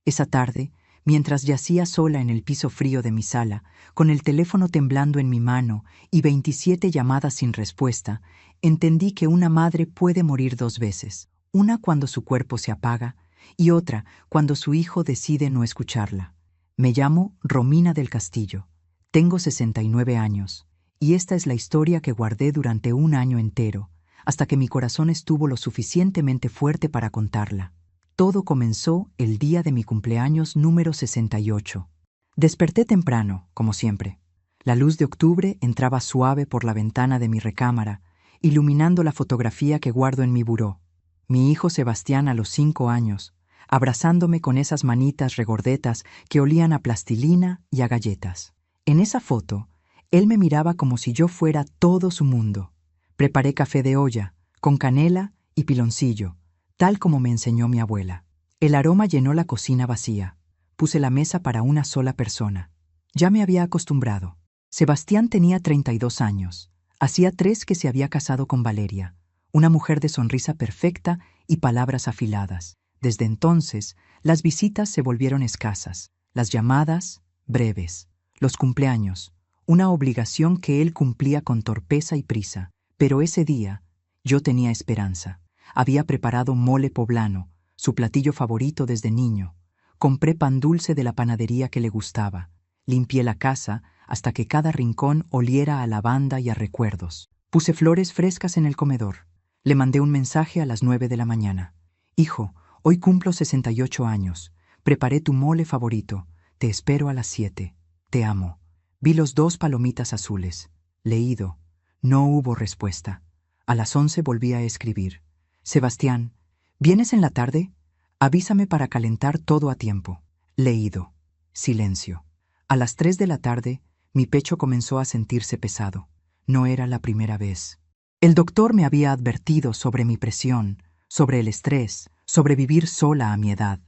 Esa tarde, mientras yacía sola en el piso frío de mi sala, con el teléfono temblando en mi mano y 27 llamadas sin respuesta, entendí que una madre puede morir 2 veces, una cuando su cuerpo se apaga y otra cuando su hijo decide no escucharla. Me llamo Romina del Castillo, tengo 69 años, y esta es la historia que guardé durante un año entero, hasta que mi corazón estuvo lo suficientemente fuerte para contarla. Todo comenzó el día de mi cumpleaños número 68. Desperté temprano, como siempre. La luz de octubre entraba suave por la ventana de mi recámara, iluminando la fotografía que guardo en mi buró. Mi hijo Sebastián a los 5 años, abrazándome con esas manitas regordetas que olían a plastilina y a galletas. En esa foto, él me miraba como si yo fuera todo su mundo. Preparé café de olla, con canela y piloncillo, tal como me enseñó mi abuela. El aroma llenó la cocina vacía. Puse la mesa para una sola persona. Ya me había acostumbrado. Sebastián tenía 32 años. Hacía 3 que se había casado con Valeria, una mujer de sonrisa perfecta y palabras afiladas. Desde entonces, las visitas se volvieron escasas, las llamadas, breves, los cumpleaños, una obligación que él cumplía con torpeza y prisa. Pero ese día, yo tenía esperanza. Había preparado mole poblano, su platillo favorito desde niño. Compré pan dulce de la panadería que le gustaba. Limpié la casa hasta que cada rincón oliera a lavanda y a recuerdos. Puse flores frescas en el comedor. Le mandé un mensaje a las 9 de la mañana. Hijo, hoy cumplo 68 años. Preparé tu mole favorito. Te espero a las 7. Te amo. Vi los 2 palomitas azules. Leído. No hubo respuesta. A las 11 volví a escribir. Sebastián, ¿vienes en la tarde? Avísame para calentar todo a tiempo. Leído. Silencio. A las 3 de la tarde, mi pecho comenzó a sentirse pesado. No era la primera vez. El doctor me había advertido sobre mi presión, sobre el estrés, sobre vivir sola a mi edad.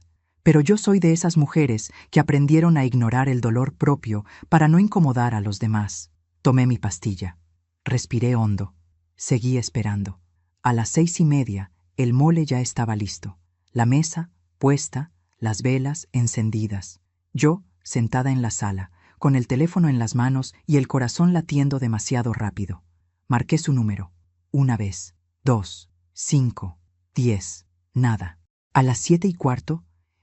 Pero yo soy de esas mujeres que aprendieron a ignorar el dolor propio para no incomodar a los demás. Tomé mi pastilla. Respiré hondo. Seguí esperando. A las 6:30, el mole ya estaba listo. La mesa, puesta, las velas encendidas. Yo, sentada en la sala, con el teléfono en las manos y el corazón latiendo demasiado rápido. Marqué su número. 1 vez, 2, 5, 10, nada. A las 7:15,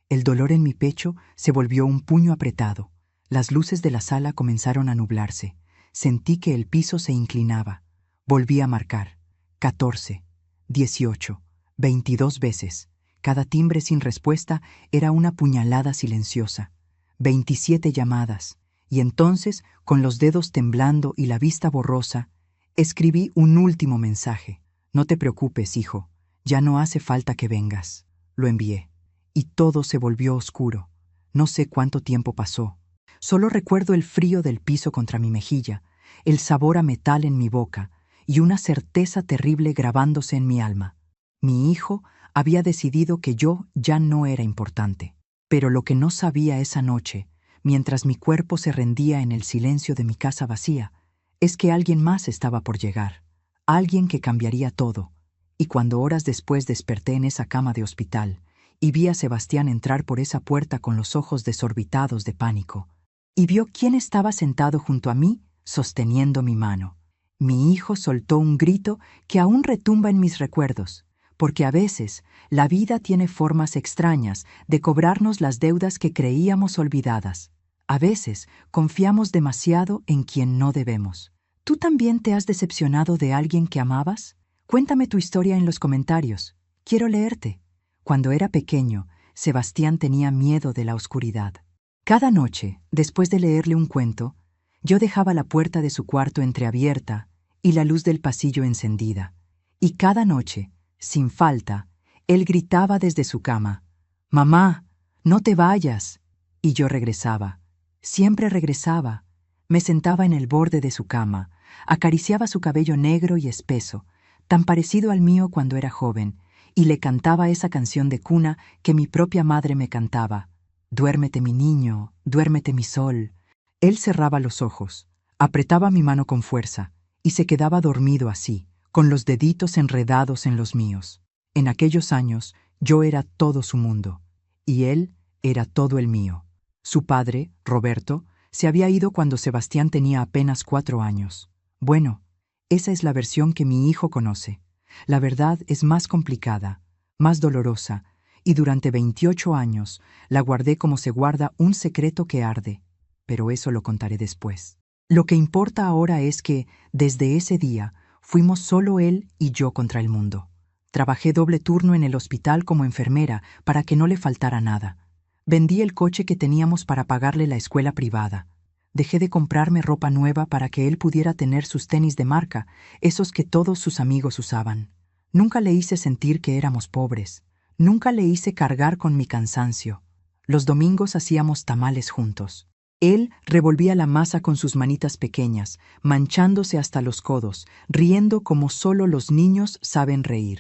el dolor en mi pecho se volvió un puño apretado. Las luces de la sala comenzaron a nublarse. Sentí que el piso se inclinaba. Volví a marcar. 14, 18, 22 veces. Cada timbre sin respuesta era una puñalada silenciosa. 27 llamadas. Y entonces, con los dedos temblando y la vista borrosa, escribí un último mensaje. No te preocupes, hijo. Ya no hace falta que vengas. Lo envié. Y todo se volvió oscuro. No sé cuánto tiempo pasó. Solo recuerdo el frío del piso contra mi mejilla, el sabor a metal en mi boca y una certeza terrible grabándose en mi alma. Mi hijo había decidido que yo ya no era importante. Pero lo que no sabía esa noche, mientras mi cuerpo se rendía en el silencio de mi casa vacía, es que alguien más estaba por llegar. Alguien que cambiaría todo. Y cuando horas después desperté en esa cama de hospital y vi a Sebastián entrar por esa puerta con los ojos desorbitados de pánico, y vio quién estaba sentado junto a mí, sosteniendo mi mano. Mi hijo soltó un grito que aún retumba en mis recuerdos, porque a veces la vida tiene formas extrañas de cobrarnos las deudas que creíamos olvidadas. A veces confiamos demasiado en quien no debemos. ¿Tú también te has decepcionado de alguien que amabas? Cuéntame tu historia en los comentarios. Quiero leerte. Cuando era pequeño, Sebastián tenía miedo de la oscuridad. Cada noche, después de leerle un cuento, yo dejaba la puerta de su cuarto entreabierta y la luz del pasillo encendida. Y cada noche, sin falta, él gritaba desde su cama: «¡Mamá, no te vayas!». Y yo regresaba. Siempre regresaba. Me sentaba en el borde de su cama, acariciaba su cabello negro y espeso, tan parecido al mío cuando era joven, y le cantaba esa canción de cuna que mi propia madre me cantaba: «Duérmete, mi niño, duérmete, mi sol». Él cerraba los ojos, apretaba mi mano con fuerza, y se quedaba dormido así, con los deditos enredados en los míos. En aquellos años, yo era todo su mundo, y él era todo el mío. Su padre, Roberto, se había ido cuando Sebastián tenía apenas 4 años. Bueno, esa es la versión que mi hijo conoce. La verdad es más complicada, más dolorosa, y durante 28 años la guardé como se guarda un secreto que arde, pero eso lo contaré después. Lo que importa ahora es que, desde ese día, fuimos solo él y yo contra el mundo. Trabajé doble turno en el hospital como enfermera para que no le faltara nada. Vendí el coche que teníamos para pagarle la escuela privada. Dejé de comprarme ropa nueva para que él pudiera tener sus tenis de marca, esos que todos sus amigos usaban. Nunca le hice sentir que éramos pobres. Nunca le hice cargar con mi cansancio. Los domingos hacíamos tamales juntos. Él revolvía la masa con sus manitas pequeñas, manchándose hasta los codos, riendo como solo los niños saben reír.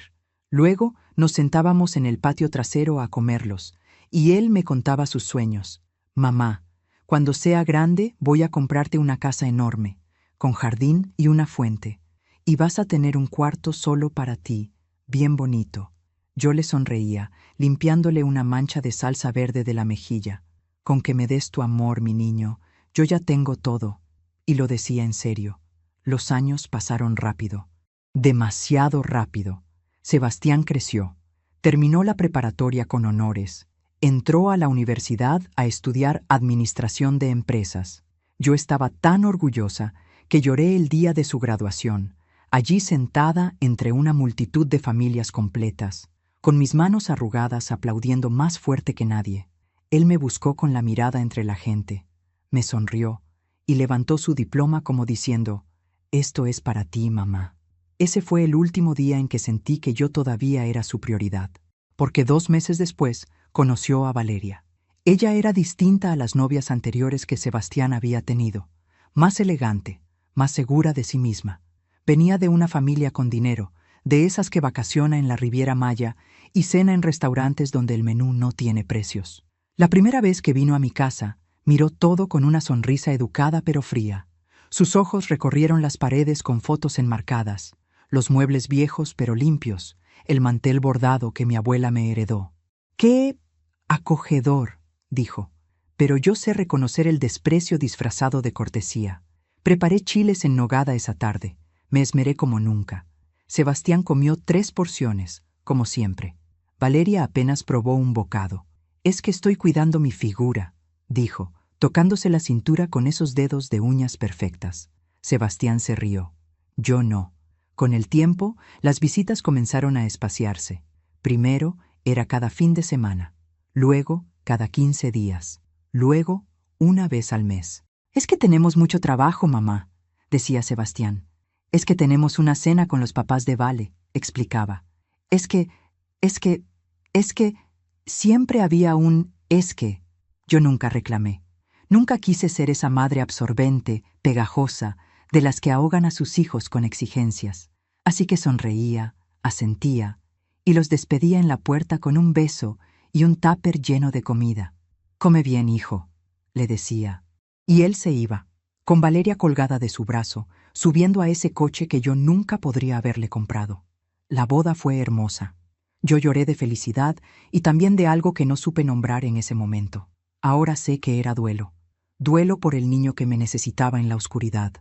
Luego nos sentábamos en el patio trasero a comerlos, y él me contaba sus sueños. Mamá, cuando sea grande voy a comprarte una casa enorme, con jardín y una fuente, y vas a tener un cuarto solo para ti, bien bonito. Yo le sonreía, limpiándole una mancha de salsa verde de la mejilla. Con que me des tu amor, mi niño, yo ya tengo todo. Y lo decía en serio. Los años pasaron rápido. Demasiado rápido. Sebastián creció. Terminó la preparatoria con honores. Entró a la universidad a estudiar administración de empresas. Yo estaba tan orgullosa que lloré el día de su graduación, allí sentada entre una multitud de familias completas, con mis manos arrugadas aplaudiendo más fuerte que nadie. Él me buscó con la mirada entre la gente, me sonrió y levantó su diploma como diciendo, «Esto es para ti, mamá». Ese fue el último día en que sentí que yo todavía era su prioridad, porque 2 meses después conoció a Valeria. Ella era distinta a las novias anteriores que Sebastián había tenido, más elegante, más segura de sí misma. Venía de una familia con dinero, de esas que vacaciona en la Riviera Maya y cena en restaurantes donde el menú no tiene precios. La primera vez que vino a mi casa, miró todo con una sonrisa educada pero fría. Sus ojos recorrieron las paredes con fotos enmarcadas, los muebles viejos pero limpios, el mantel bordado que mi abuela me heredó. «¡Qué acogedor!», dijo, pero yo sé reconocer el desprecio disfrazado de cortesía. Preparé chiles en nogada esa tarde. Me esmeré como nunca. Sebastián comió 3 porciones, como siempre. Valeria apenas probó un bocado. «Es que estoy cuidando mi figura», dijo, tocándose la cintura con esos dedos de uñas perfectas. Sebastián se rió. Yo no. Con el tiempo, las visitas comenzaron a espaciarse. Primero era cada fin de semana, luego cada 15 días, luego una vez al mes. «Es que tenemos mucho trabajo, mamá», decía Sebastián. «Es que tenemos una cena con los papás de Vale», explicaba. Es que, siempre había un «es que». Yo nunca reclamé. Nunca quise ser esa madre absorbente, pegajosa, de las que ahogan a sus hijos con exigencias. Así que sonreía, asentía, y los despedía en la puerta con un beso y un tupper lleno de comida. «Come bien, hijo», le decía. Y él se iba, con Valeria colgada de su brazo, subiendo a ese coche que yo nunca podría haberle comprado. La boda fue hermosa. Yo lloré de felicidad y también de algo que no supe nombrar en ese momento. Ahora sé que era duelo. Duelo por el niño que me necesitaba en la oscuridad.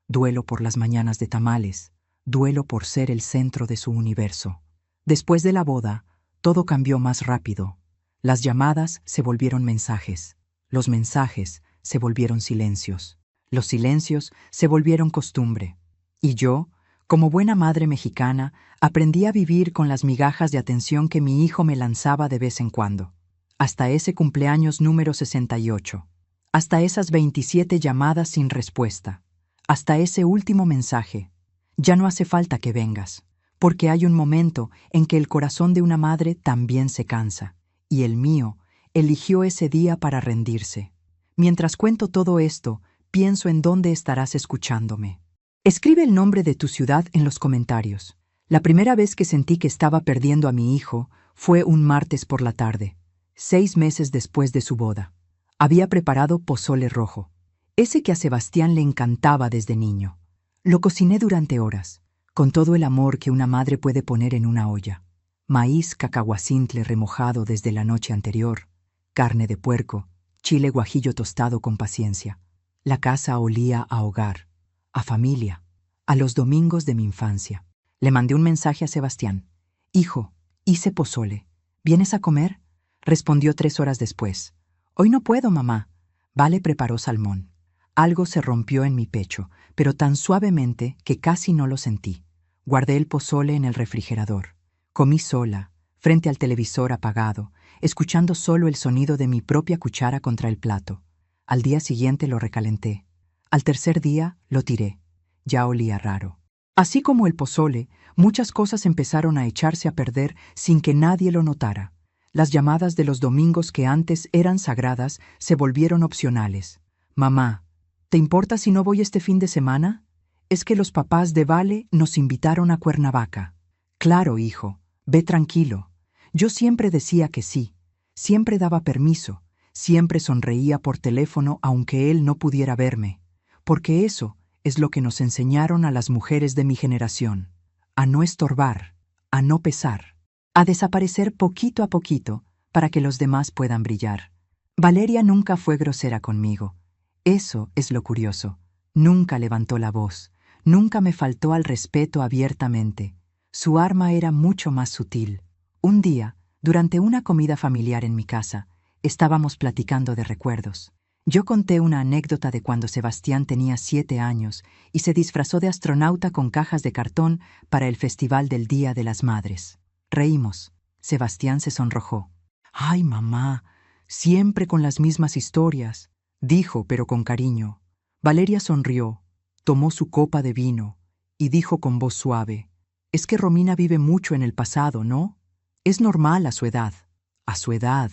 Duelo por las mañanas de tamales. Duelo por ser el centro de su universo. Después de la boda, todo cambió más rápido. Las llamadas se volvieron mensajes. Los mensajes se volvieron silencios. Los silencios se volvieron costumbre. Y yo, como buena madre mexicana, aprendí a vivir con las migajas de atención que mi hijo me lanzaba de vez en cuando. Hasta ese cumpleaños número 68. Hasta esas 27 llamadas sin respuesta. Hasta ese último mensaje. «Ya no hace falta que vengas», porque hay un momento en que el corazón de una madre también se cansa. Y el mío eligió ese día para rendirse. Mientras cuento todo esto, pienso en dónde estarás escuchándome. Escribe el nombre de tu ciudad en los comentarios. La primera vez que sentí que estaba perdiendo a mi hijo fue un martes por la tarde, 6 meses después de su boda. Había preparado pozole rojo, ese que a Sebastián le encantaba desde niño. Lo cociné durante horas, con todo el amor que una madre puede poner en una olla. Maíz cacahuacintle remojado desde la noche anterior, carne de puerco, chile guajillo tostado con paciencia. La casa olía a hogar, a familia, a los domingos de mi infancia. Le mandé un mensaje a Sebastián. «Hijo, hice pozole. ¿Vienes a comer?». Respondió 3 horas después. «Hoy no puedo, mamá». Vale preparó salmón. Algo se rompió en mi pecho, pero tan suavemente que casi no lo sentí. Guardé el pozole en el refrigerador. Comí sola, frente al televisor apagado, escuchando solo el sonido de mi propia cuchara contra el plato. Al día siguiente lo recalenté. Al tercer día lo tiré. Ya olía raro. Así como el pozole, muchas cosas empezaron a echarse a perder sin que nadie lo notara. Las llamadas de los domingos que antes eran sagradas se volvieron opcionales. «Mamá, ¿te importa si no voy este fin de semana? Es que los papás de Vale nos invitaron a Cuernavaca». «Claro, hijo, ve tranquilo». Yo siempre decía que sí, siempre daba permiso, siempre sonreía por teléfono aunque él no pudiera verme, porque eso es lo que nos enseñaron a las mujeres de mi generación, a no estorbar, a no pesar, a desaparecer poquito a poquito para que los demás puedan brillar. Valeria nunca fue grosera conmigo. Eso es lo curioso. Nunca levantó la voz, nunca me faltó al respeto abiertamente. Su arma era mucho más sutil. Un día, durante una comida familiar en mi casa, estábamos platicando de recuerdos. Yo conté una anécdota de cuando Sebastián tenía 7 años y se disfrazó de astronauta con cajas de cartón para el Festival del Día de las Madres. Reímos. Sebastián se sonrojó. «Ay, mamá, siempre con las mismas historias», dijo, pero con cariño. Valeria sonrió, tomó su copa de vino y dijo con voz suave: «Es que Romina vive mucho en el pasado, ¿no? Es normal a su edad». A su edad,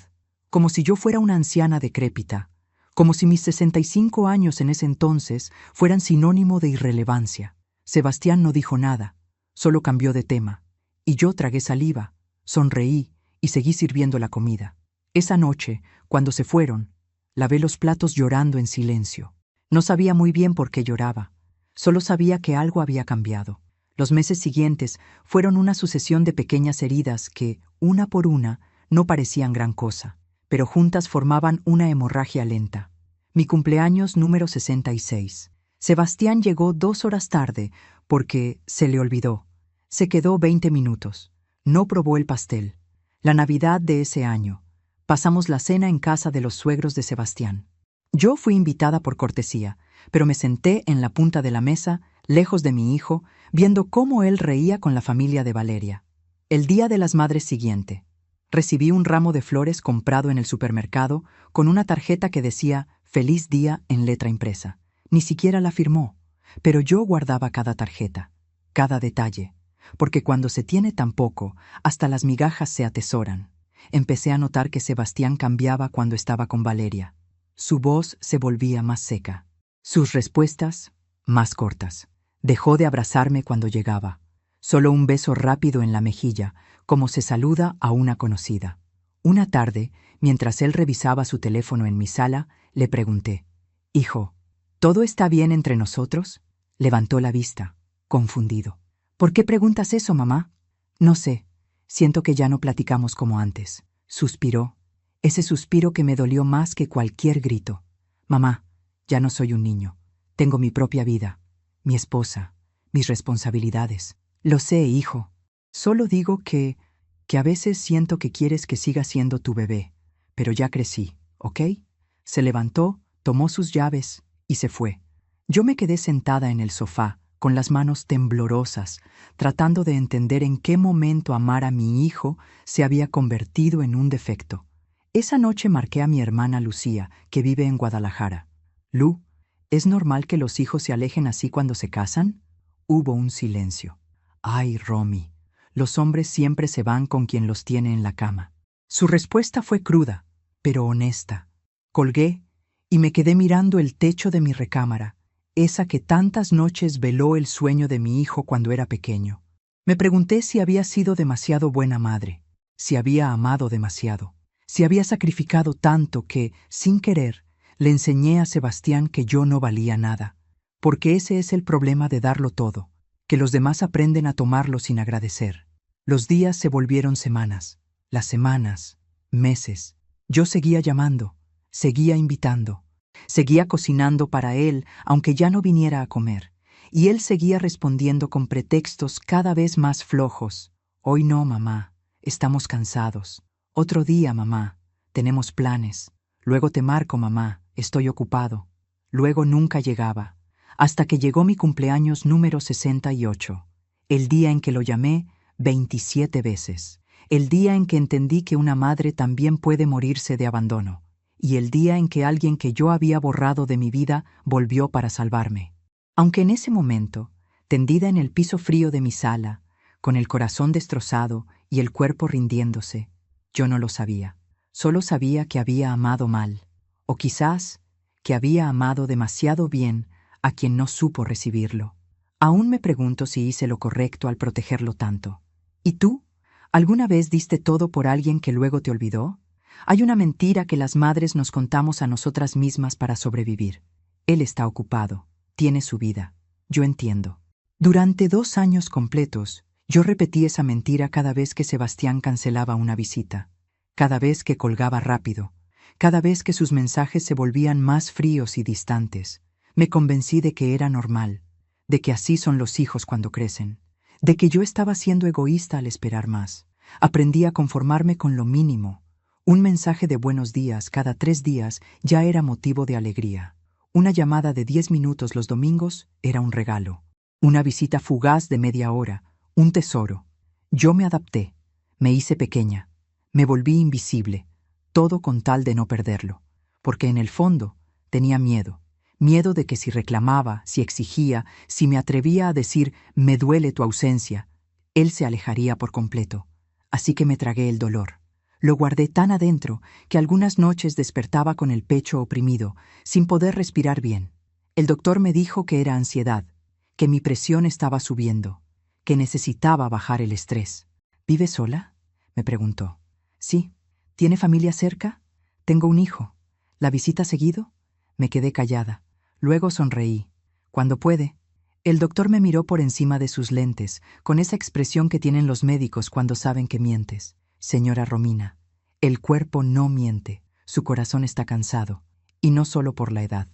como si yo fuera una anciana decrépita, como si mis 65 años en ese entonces fueran sinónimo de irrelevancia. Sebastián no dijo nada, solo cambió de tema, y yo tragué saliva, sonreí y seguí sirviendo la comida. Esa noche, cuando se fueron, lavé los platos llorando en silencio. No sabía muy bien por qué lloraba, solo sabía que algo había cambiado. Los meses siguientes fueron una sucesión de pequeñas heridas que, una por una, no parecían gran cosa, pero juntas formaban una hemorragia lenta. Mi cumpleaños número 66. Sebastián llegó 2 horas tarde porque se le olvidó. Se quedó 20 minutos. No probó el pastel. La Navidad de ese año. Pasamos la cena en casa de los suegros de Sebastián. Yo fui invitada por cortesía, pero me senté en la punta de la mesa, lejos de mi hijo, viendo cómo él reía con la familia de Valeria. El Día de las Madres siguiente. Recibí un ramo de flores comprado en el supermercado con una tarjeta que decía «Feliz día» en letra impresa. Ni siquiera la firmó, pero yo guardaba cada tarjeta, cada detalle, porque cuando se tiene tan poco, hasta las migajas se atesoran. Empecé a notar que Sebastián cambiaba cuando estaba con Valeria. Su voz se volvía más seca, sus respuestas más cortas. Dejó de abrazarme cuando llegaba. Solo un beso rápido en la mejilla, como se saluda a una conocida. Una tarde, mientras él revisaba su teléfono en mi sala, le pregunté: «Hijo, ¿todo está bien entre nosotros?». Levantó la vista, confundido. «¿Por qué preguntas eso, mamá?». «No sé, siento que ya no platicamos como antes». Suspiró, ese suspiro que me dolió más que cualquier grito. «Mamá, ya no soy un niño. Tengo mi propia vida, mi esposa, mis responsabilidades». «Lo sé, hijo. Solo digo que a veces siento que quieres que siga siendo tu bebé, pero ya crecí, ¿ok?». Se levantó, tomó sus llaves y se fue. Yo me quedé sentada en el sofá, con las manos temblorosas, tratando de entender en qué momento amar a mi hijo se había convertido en un defecto. Esa noche marqué a mi hermana Lucía, que vive en Guadalajara. «Lu, ¿es normal que los hijos se alejen así cuando se casan?». Hubo un silencio. «Ay, Romy, los hombres siempre se van con quien los tiene en la cama». Su respuesta fue cruda, pero honesta. Colgué y me quedé mirando el techo de mi recámara, esa que tantas noches veló el sueño de mi hijo cuando era pequeño. Me pregunté si había sido demasiado buena madre, si había amado demasiado, si había sacrificado tanto que, sin querer, le enseñé a Sebastián que yo no valía nada. Porque ese es el problema de darlo todo, que los demás aprenden a tomarlo sin agradecer. Los días se volvieron semanas, las semanas, meses. Yo seguía llamando, seguía invitando, seguía cocinando para él, aunque ya no viniera a comer, y él seguía respondiendo con pretextos cada vez más flojos. Hoy no, mamá, estamos cansados. Otro día, mamá, tenemos planes. Luego te marco, mamá, estoy ocupado. Luego nunca llegaba, hasta que llegó mi cumpleaños número 68, el día en que lo llamé 27 veces, el día en que entendí que una madre también puede morirse de abandono, y el día en que alguien que yo había borrado de mi vida volvió para salvarme. Aunque en ese momento, tendida en el piso frío de mi sala, con el corazón destrozado y el cuerpo rindiéndose, yo no lo sabía. Solo sabía que había amado mal, o quizás que había amado demasiado bien a quien no supo recibirlo. Aún me pregunto si hice lo correcto al protegerlo tanto. ¿Y tú? ¿Alguna vez diste todo por alguien que luego te olvidó? Hay una mentira que las madres nos contamos a nosotras mismas para sobrevivir. Él está ocupado, tiene su vida. Yo entiendo. Durante 2 años completos, yo repetí esa mentira cada vez que Sebastián cancelaba una visita, cada vez que colgaba rápido, cada vez que sus mensajes se volvían más fríos y distantes. Me convencí de que era normal, de que así son los hijos cuando crecen, de que yo estaba siendo egoísta al esperar más. Aprendí a conformarme con lo mínimo. Un mensaje de buenos días cada 3 días ya era motivo de alegría. Una llamada de 10 minutos los domingos era un regalo. Una visita fugaz de media hora, un tesoro. Yo me adapté, me hice pequeña, me volví invisible, todo con tal de no perderlo, porque en el fondo tenía miedo de que si reclamaba, si exigía, si me atrevía a decir «me duele tu ausencia», él se alejaría por completo. Así que me tragué el dolor. Lo guardé tan adentro que algunas noches despertaba con el pecho oprimido, sin poder respirar bien. El doctor me dijo que era ansiedad, que mi presión estaba subiendo, que necesitaba bajar el estrés. ¿Vive sola?, me preguntó. Sí. ¿Tiene familia cerca? Tengo un hijo. ¿La visita seguido? Me quedé callada. Luego sonreí. Cuando puede. El doctor me miró por encima de sus lentes, con esa expresión que tienen los médicos cuando saben que mientes. Señora Romina, el cuerpo no miente, su corazón está cansado, y no solo por la edad.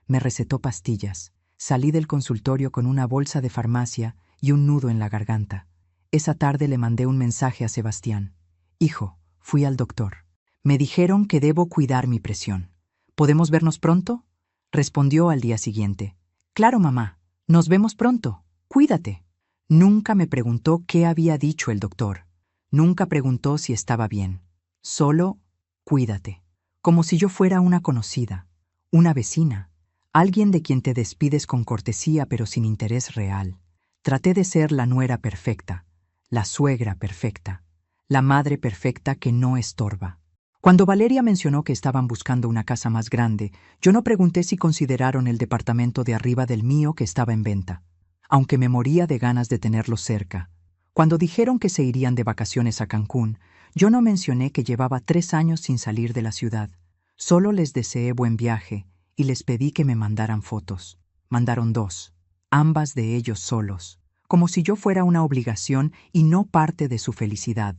Me recetó pastillas. Salí del consultorio con una bolsa de farmacia y un nudo en la garganta. Esa tarde le mandé un mensaje a Sebastián. Hijo, fui al doctor. Me dijeron que debo cuidar mi presión. ¿Podemos vernos pronto? Respondió al día siguiente. Claro, mamá. Nos vemos pronto. Cuídate. Nunca me preguntó qué había dicho el doctor. Nunca preguntó si estaba bien. Solo, cuídate. Como si yo fuera una conocida, una vecina, alguien de quien te despides con cortesía pero sin interés real. Traté de ser la nuera perfecta, la suegra perfecta, la madre perfecta que no estorba. Cuando Valeria mencionó que estaban buscando una casa más grande, yo no pregunté si consideraron el departamento de arriba del mío que estaba en venta, aunque me moría de ganas de tenerlo cerca. Cuando dijeron que se irían de vacaciones a Cancún, yo no mencioné que llevaba 3 años sin salir de la ciudad. Solo les deseé buen viaje y les pedí que me mandaran fotos. Mandaron 2, ambas de ellos solos, como si yo fuera una obligación y no parte de su felicidad.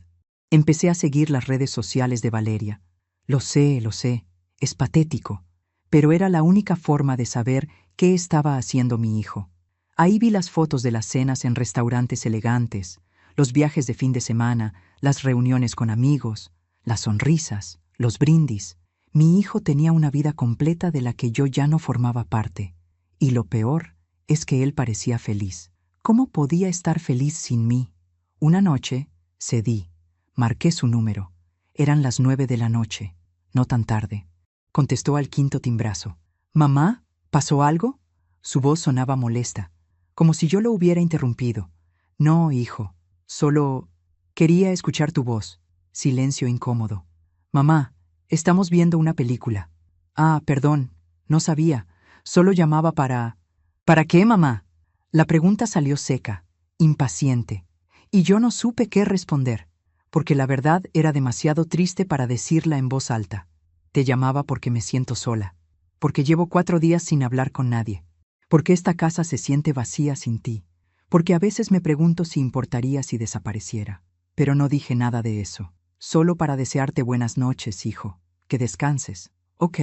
Empecé a seguir las redes sociales de Valeria. Lo sé, es patético, pero era la única forma de saber qué estaba haciendo mi hijo. Ahí vi las fotos de las cenas en restaurantes elegantes, los viajes de fin de semana, las reuniones con amigos, las sonrisas, los brindis. Mi hijo tenía una vida completa de la que yo ya no formaba parte. Y lo peor es que él parecía feliz. ¿Cómo podía estar feliz sin mí? Una noche cedí. Marqué su número. Eran las 9 de la noche, no tan tarde. Contestó al 5.º timbrazo. «¿Mamá? ¿Pasó algo?» Su voz sonaba molesta, como si yo lo hubiera interrumpido. «No, hijo. Solo quería escuchar tu voz». Silencio incómodo. «Mamá, estamos viendo una película». «Ah, perdón. No sabía. Solo llamaba para...» «¿Para qué, mamá?» La pregunta salió seca, impaciente, y yo no supe qué responder, porque la verdad era demasiado triste para decirla en voz alta. Te llamaba porque me siento sola, porque llevo 4 días sin hablar con nadie, porque esta casa se siente vacía sin ti, porque a veces me pregunto si importaría si desapareciera. Pero no dije nada de eso, solo para desearte buenas noches, hijo, Que descanses. Ok.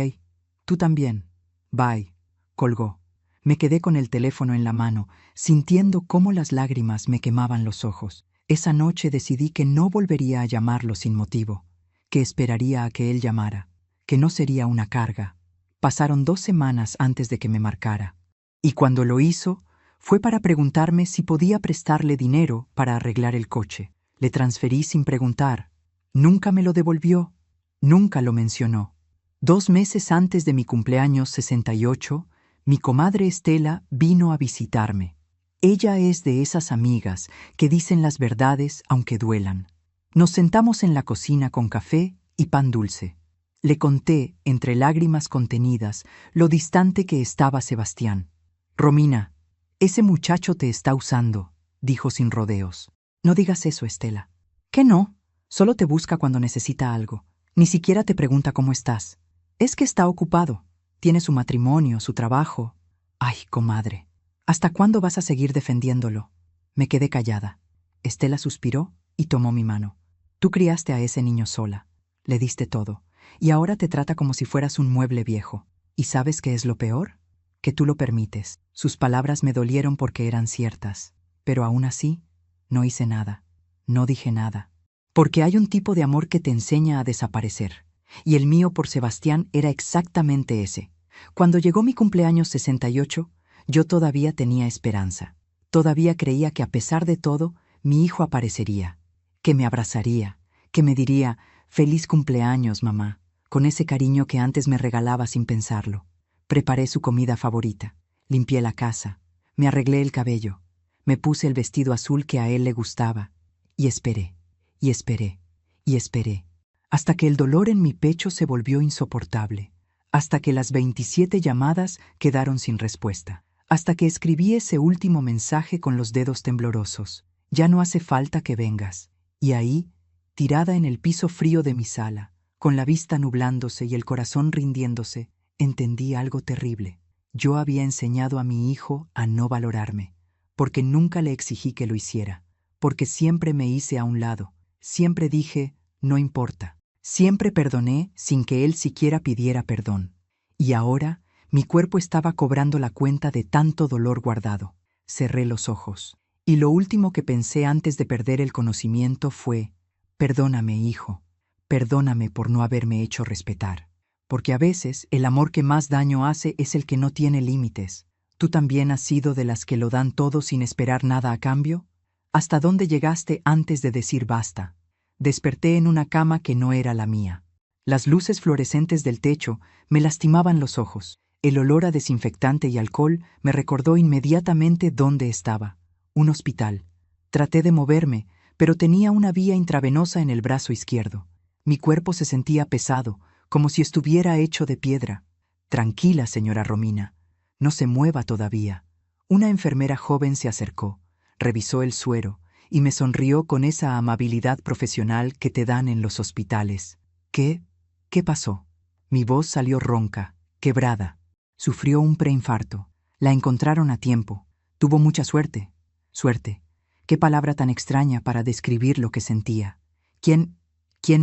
Tú también. Bye. Colgó. Me quedé con el teléfono en la mano, sintiendo cómo las lágrimas me quemaban los ojos. Esa noche decidí que no volvería a llamarlo sin motivo, que esperaría a que él llamara, que no sería una carga. Pasaron 2 semanas antes de que me marcara. Y cuando lo hizo, fue para preguntarme si podía prestarle dinero para arreglar el coche. Le transferí sin preguntar. Nunca me lo devolvió. Nunca lo mencionó. 2 meses antes de mi cumpleaños 68, mi comadre Estela vino a visitarme. Ella es de esas amigas que dicen las verdades aunque duelan. Nos sentamos en la cocina con café y pan dulce. Le conté, entre lágrimas contenidas, lo distante que estaba Sebastián. Romina, ese muchacho te está usando, dijo sin rodeos. No digas eso, Estela. ¿Qué no? Solo te busca cuando necesita algo. Ni siquiera te pregunta cómo estás. Es que está ocupado. Tiene su matrimonio, su trabajo. Ay, comadre, ¿hasta cuándo vas a seguir defendiéndolo? Me quedé callada. Estela suspiró y tomó mi mano. Tú criaste a ese niño sola. Le diste todo. Y ahora te trata como si fueras un mueble viejo. ¿Y sabes qué es lo peor? Que tú lo permites. Sus palabras me dolieron porque eran ciertas. Pero aún así, no hice nada. No dije nada. Porque hay un tipo de amor que te enseña a desaparecer. Y el mío por Sebastián era exactamente ese. Cuando llegó mi cumpleaños 68, yo todavía tenía esperanza. Todavía creía que a pesar de todo, mi hijo aparecería, que me abrazaría, que me diría, «Feliz cumpleaños, mamá», con ese cariño que antes me regalaba sin pensarlo. Preparé su comida favorita, limpié la casa, me arreglé el cabello, me puse el vestido azul que a él le gustaba, y esperé, y esperé, y esperé, hasta que el dolor en mi pecho se volvió insoportable, hasta que las 27 llamadas quedaron sin respuesta, hasta que escribí ese último mensaje con los dedos temblorosos. Ya no hace falta que vengas. Y ahí, tirada en el piso frío de mi sala, con la vista nublándose y el corazón rindiéndose, entendí algo terrible. Yo había enseñado a mi hijo a no valorarme, porque nunca le exigí que lo hiciera, porque siempre me hice a un lado, siempre dije, no importa. Siempre perdoné sin que él siquiera pidiera perdón. Y ahora mi cuerpo estaba cobrando la cuenta de tanto dolor guardado. Cerré los ojos. Y lo último que pensé antes de perder el conocimiento fue, perdóname, hijo. Perdóname por no haberme hecho respetar. Porque a veces el amor que más daño hace es el que no tiene límites. ¿Tú también has sido de las que lo dan todo sin esperar nada a cambio? ¿Hasta dónde llegaste antes de decir basta? Desperté en una cama que no era la mía. Las luces fluorescentes del techo me lastimaban los ojos. El olor a desinfectante y alcohol me recordó inmediatamente dónde estaba. Un hospital. Traté de moverme, pero tenía una vía intravenosa en el brazo izquierdo. Mi cuerpo se sentía pesado, como si estuviera hecho de piedra. Tranquila, señora Romina. No se mueva todavía. Una enfermera joven se acercó, revisó el suero, y me sonrió con esa amabilidad profesional que te dan en los hospitales. ¿Qué pasó? Mi voz salió ronca, quebrada. Sufrió un preinfarto. La encontraron a tiempo. Tuvo mucha suerte. Suerte. Qué palabra tan extraña para describir lo que sentía. ¿Quién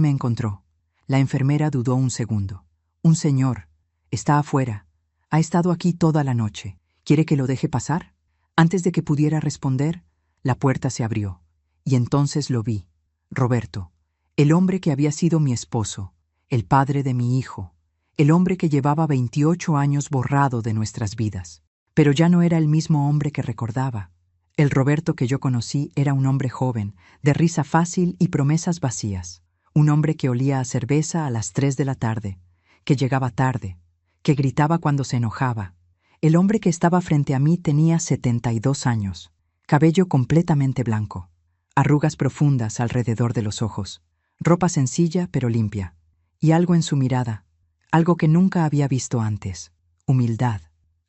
me encontró? La enfermera dudó un segundo. Un señor. Está afuera. Ha estado aquí toda la noche. ¿Quiere que lo deje pasar? Antes de que pudiera responder, la puerta se abrió, y entonces lo vi, Roberto, el hombre que había sido mi esposo, el padre de mi hijo, el hombre que llevaba 28 años borrado de nuestras vidas. Pero ya no era el mismo hombre que recordaba. El Roberto que yo conocí era un hombre joven, de risa fácil y promesas vacías, un hombre que olía a cerveza a las 3 de la tarde, que llegaba tarde, que gritaba cuando se enojaba. El hombre que estaba frente a mí tenía 72 años. Cabello completamente blanco, arrugas profundas alrededor de los ojos, ropa sencilla pero limpia, y algo en su mirada, algo que nunca había visto antes, humildad,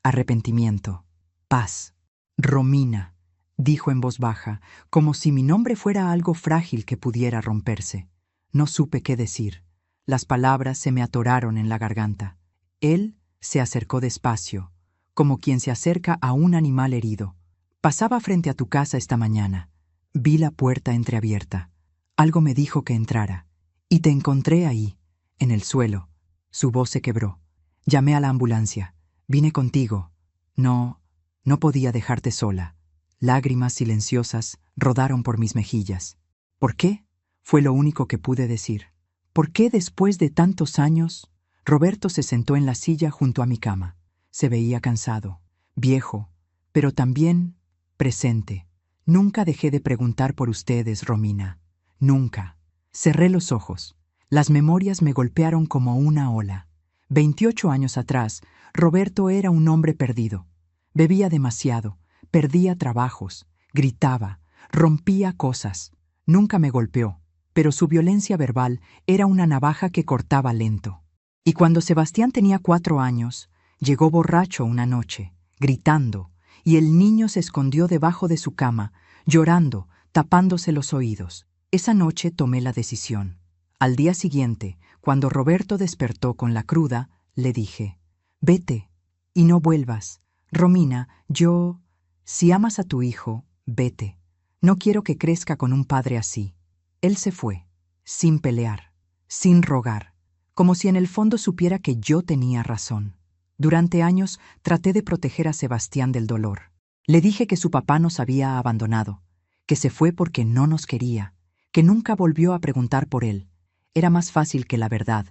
arrepentimiento, paz. Romina, dijo en voz baja, como si mi nombre fuera algo frágil que pudiera romperse. No supe qué decir. Las palabras se me atoraron en la garganta. Él se acercó despacio, como quien se acerca a un animal herido. Pasaba frente a tu casa esta mañana. Vi la puerta entreabierta. Algo me dijo que entrara. Y te encontré ahí, en el suelo, Su voz se quebró. Llamé a la ambulancia. Vine contigo. No podía dejarte sola. Lágrimas silenciosas rodaron por mis mejillas. ¿Por qué? Fue lo único que pude decir. ¿Por qué después de tantos años? Roberto se sentó en la silla junto a mi cama. Se veía cansado, viejo, pero también presente. Nunca dejé de preguntar por ustedes, Romina. Nunca. Cerré los ojos. Las memorias me golpearon como una ola. 28 años atrás, Roberto era un hombre perdido. Bebía demasiado, perdía trabajos, gritaba, rompía cosas. Nunca me golpeó, pero su violencia verbal era una navaja que cortaba lento. Y cuando Sebastián tenía 4 años, llegó borracho una noche, gritando, y el niño se escondió debajo de su cama, llorando, tapándose los oídos. Esa noche tomé la decisión. Al día siguiente, cuando Roberto despertó con la cruda, le dije: «Vete, y no vuelvas. Romina, si amas a tu hijo, vete. No quiero que crezca con un padre así». Él se fue, sin pelear, sin rogar, como si en el fondo supiera que yo tenía razón. Durante años traté de proteger a Sebastián del dolor. Le dije que su papá nos había abandonado, que se fue porque no nos quería, que nunca volvió a preguntar por él. Era más fácil que la verdad,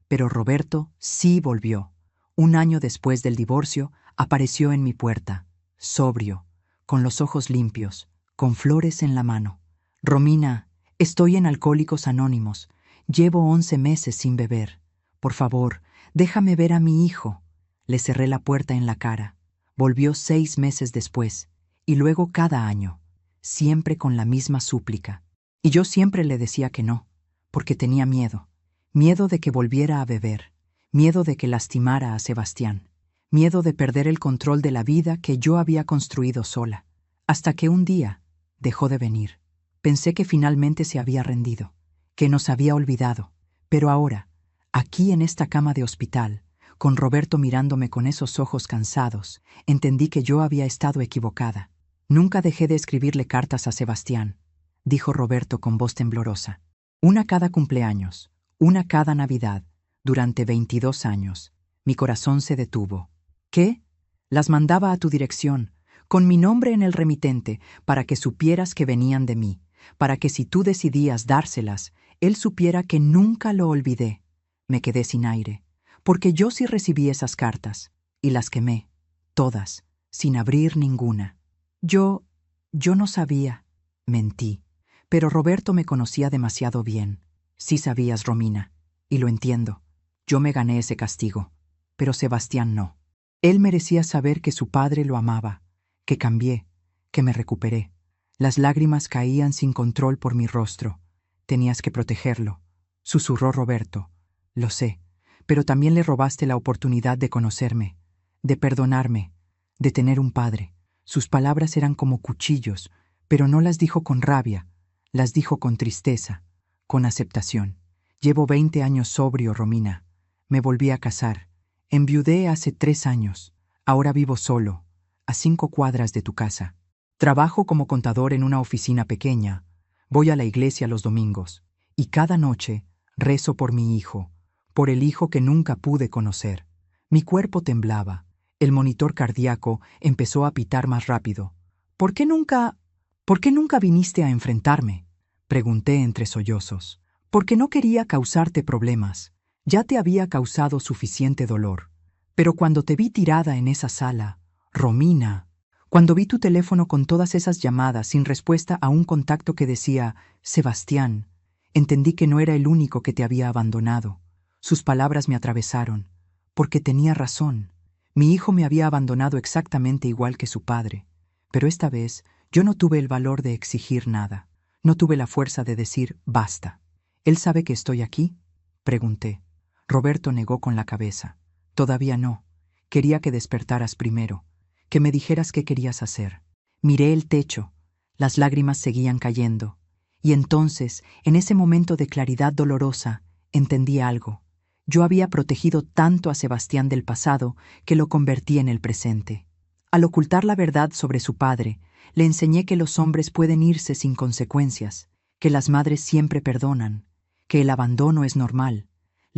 pero Roberto sí volvió. Un año después del divorcio, apareció en mi puerta, sobrio, con los ojos limpios, con flores en la mano. «Romina, estoy en Alcohólicos Anónimos. Llevo 11 meses sin beber. Por favor, déjame ver a mi hijo». Le cerré la puerta en la cara. Volvió 6 meses después, y luego cada año, siempre con la misma súplica. Y yo siempre le decía que no, porque tenía miedo. Miedo de que volviera a beber, miedo de que lastimara a Sebastián, miedo de perder el control de la vida que yo había construido sola. Hasta que un día dejó de venir. Pensé que finalmente se había rendido, que nos había olvidado. Pero ahora, aquí en esta cama de hospital, con Roberto mirándome con esos ojos cansados, entendí que yo había estado equivocada. «Nunca dejé de escribirle cartas a Sebastián», dijo Roberto con voz temblorosa. «Una cada cumpleaños, una cada Navidad, durante 22 años. Mi corazón se detuvo». «¿Qué?» «Las mandaba a tu dirección, con mi nombre en el remitente, para que supieras que venían de mí, para que si tú decidías dárselas, él supiera que nunca lo olvidé». Me quedé sin aire, porque yo sí recibí esas cartas, y las quemé, todas, sin abrir ninguna. Yo no sabía, mentí, pero Roberto me conocía demasiado bien. «Sí sabías, Romina, y lo entiendo. Yo me gané ese castigo, pero Sebastián no. Él merecía saber que su padre lo amaba, que cambié, que me recuperé». Las lágrimas caían sin control por mi rostro. «Tenías que protegerlo», susurró Roberto. «Lo sé, pero también le robaste la oportunidad de conocerme, de perdonarme, de tener un padre». Sus palabras eran como cuchillos, pero no las dijo con rabia, las dijo con tristeza, con aceptación. «Llevo 20 años sobrio, Romina. Me volví a casar. Enviudé hace 3 años. Ahora vivo solo, a 5 cuadras de tu casa. Trabajo como contador en una oficina pequeña. Voy a la iglesia los domingos. Y cada noche rezo por mi hijo, por el hijo que nunca pude conocer». Mi cuerpo temblaba. El monitor cardíaco empezó a pitar más rápido. ¿Por qué nunca viniste a enfrentarme?», pregunté entre sollozos. «Porque no quería causarte problemas. Ya te había causado suficiente dolor. Pero cuando te vi tirada en esa sala, Romina, cuando vi tu teléfono con todas esas llamadas sin respuesta a un contacto que decía Sebastián, entendí que no era el único que te había abandonado». Sus palabras me atravesaron, porque tenía razón. Mi hijo me había abandonado exactamente igual que su padre, pero esta vez yo no tuve el valor de exigir nada. No tuve la fuerza de decir basta. «¿Él sabe que estoy aquí?», pregunté. Roberto negó con la cabeza. «Todavía no. Quería que despertaras primero, que me dijeras qué querías hacer». Miré el techo. Las lágrimas seguían cayendo. Y entonces, en ese momento de claridad dolorosa, entendí algo. Yo había protegido tanto a Sebastián del pasado que lo convertí en el presente. Al ocultar la verdad sobre su padre, le enseñé que los hombres pueden irse sin consecuencias, que las madres siempre perdonan, que el abandono es normal.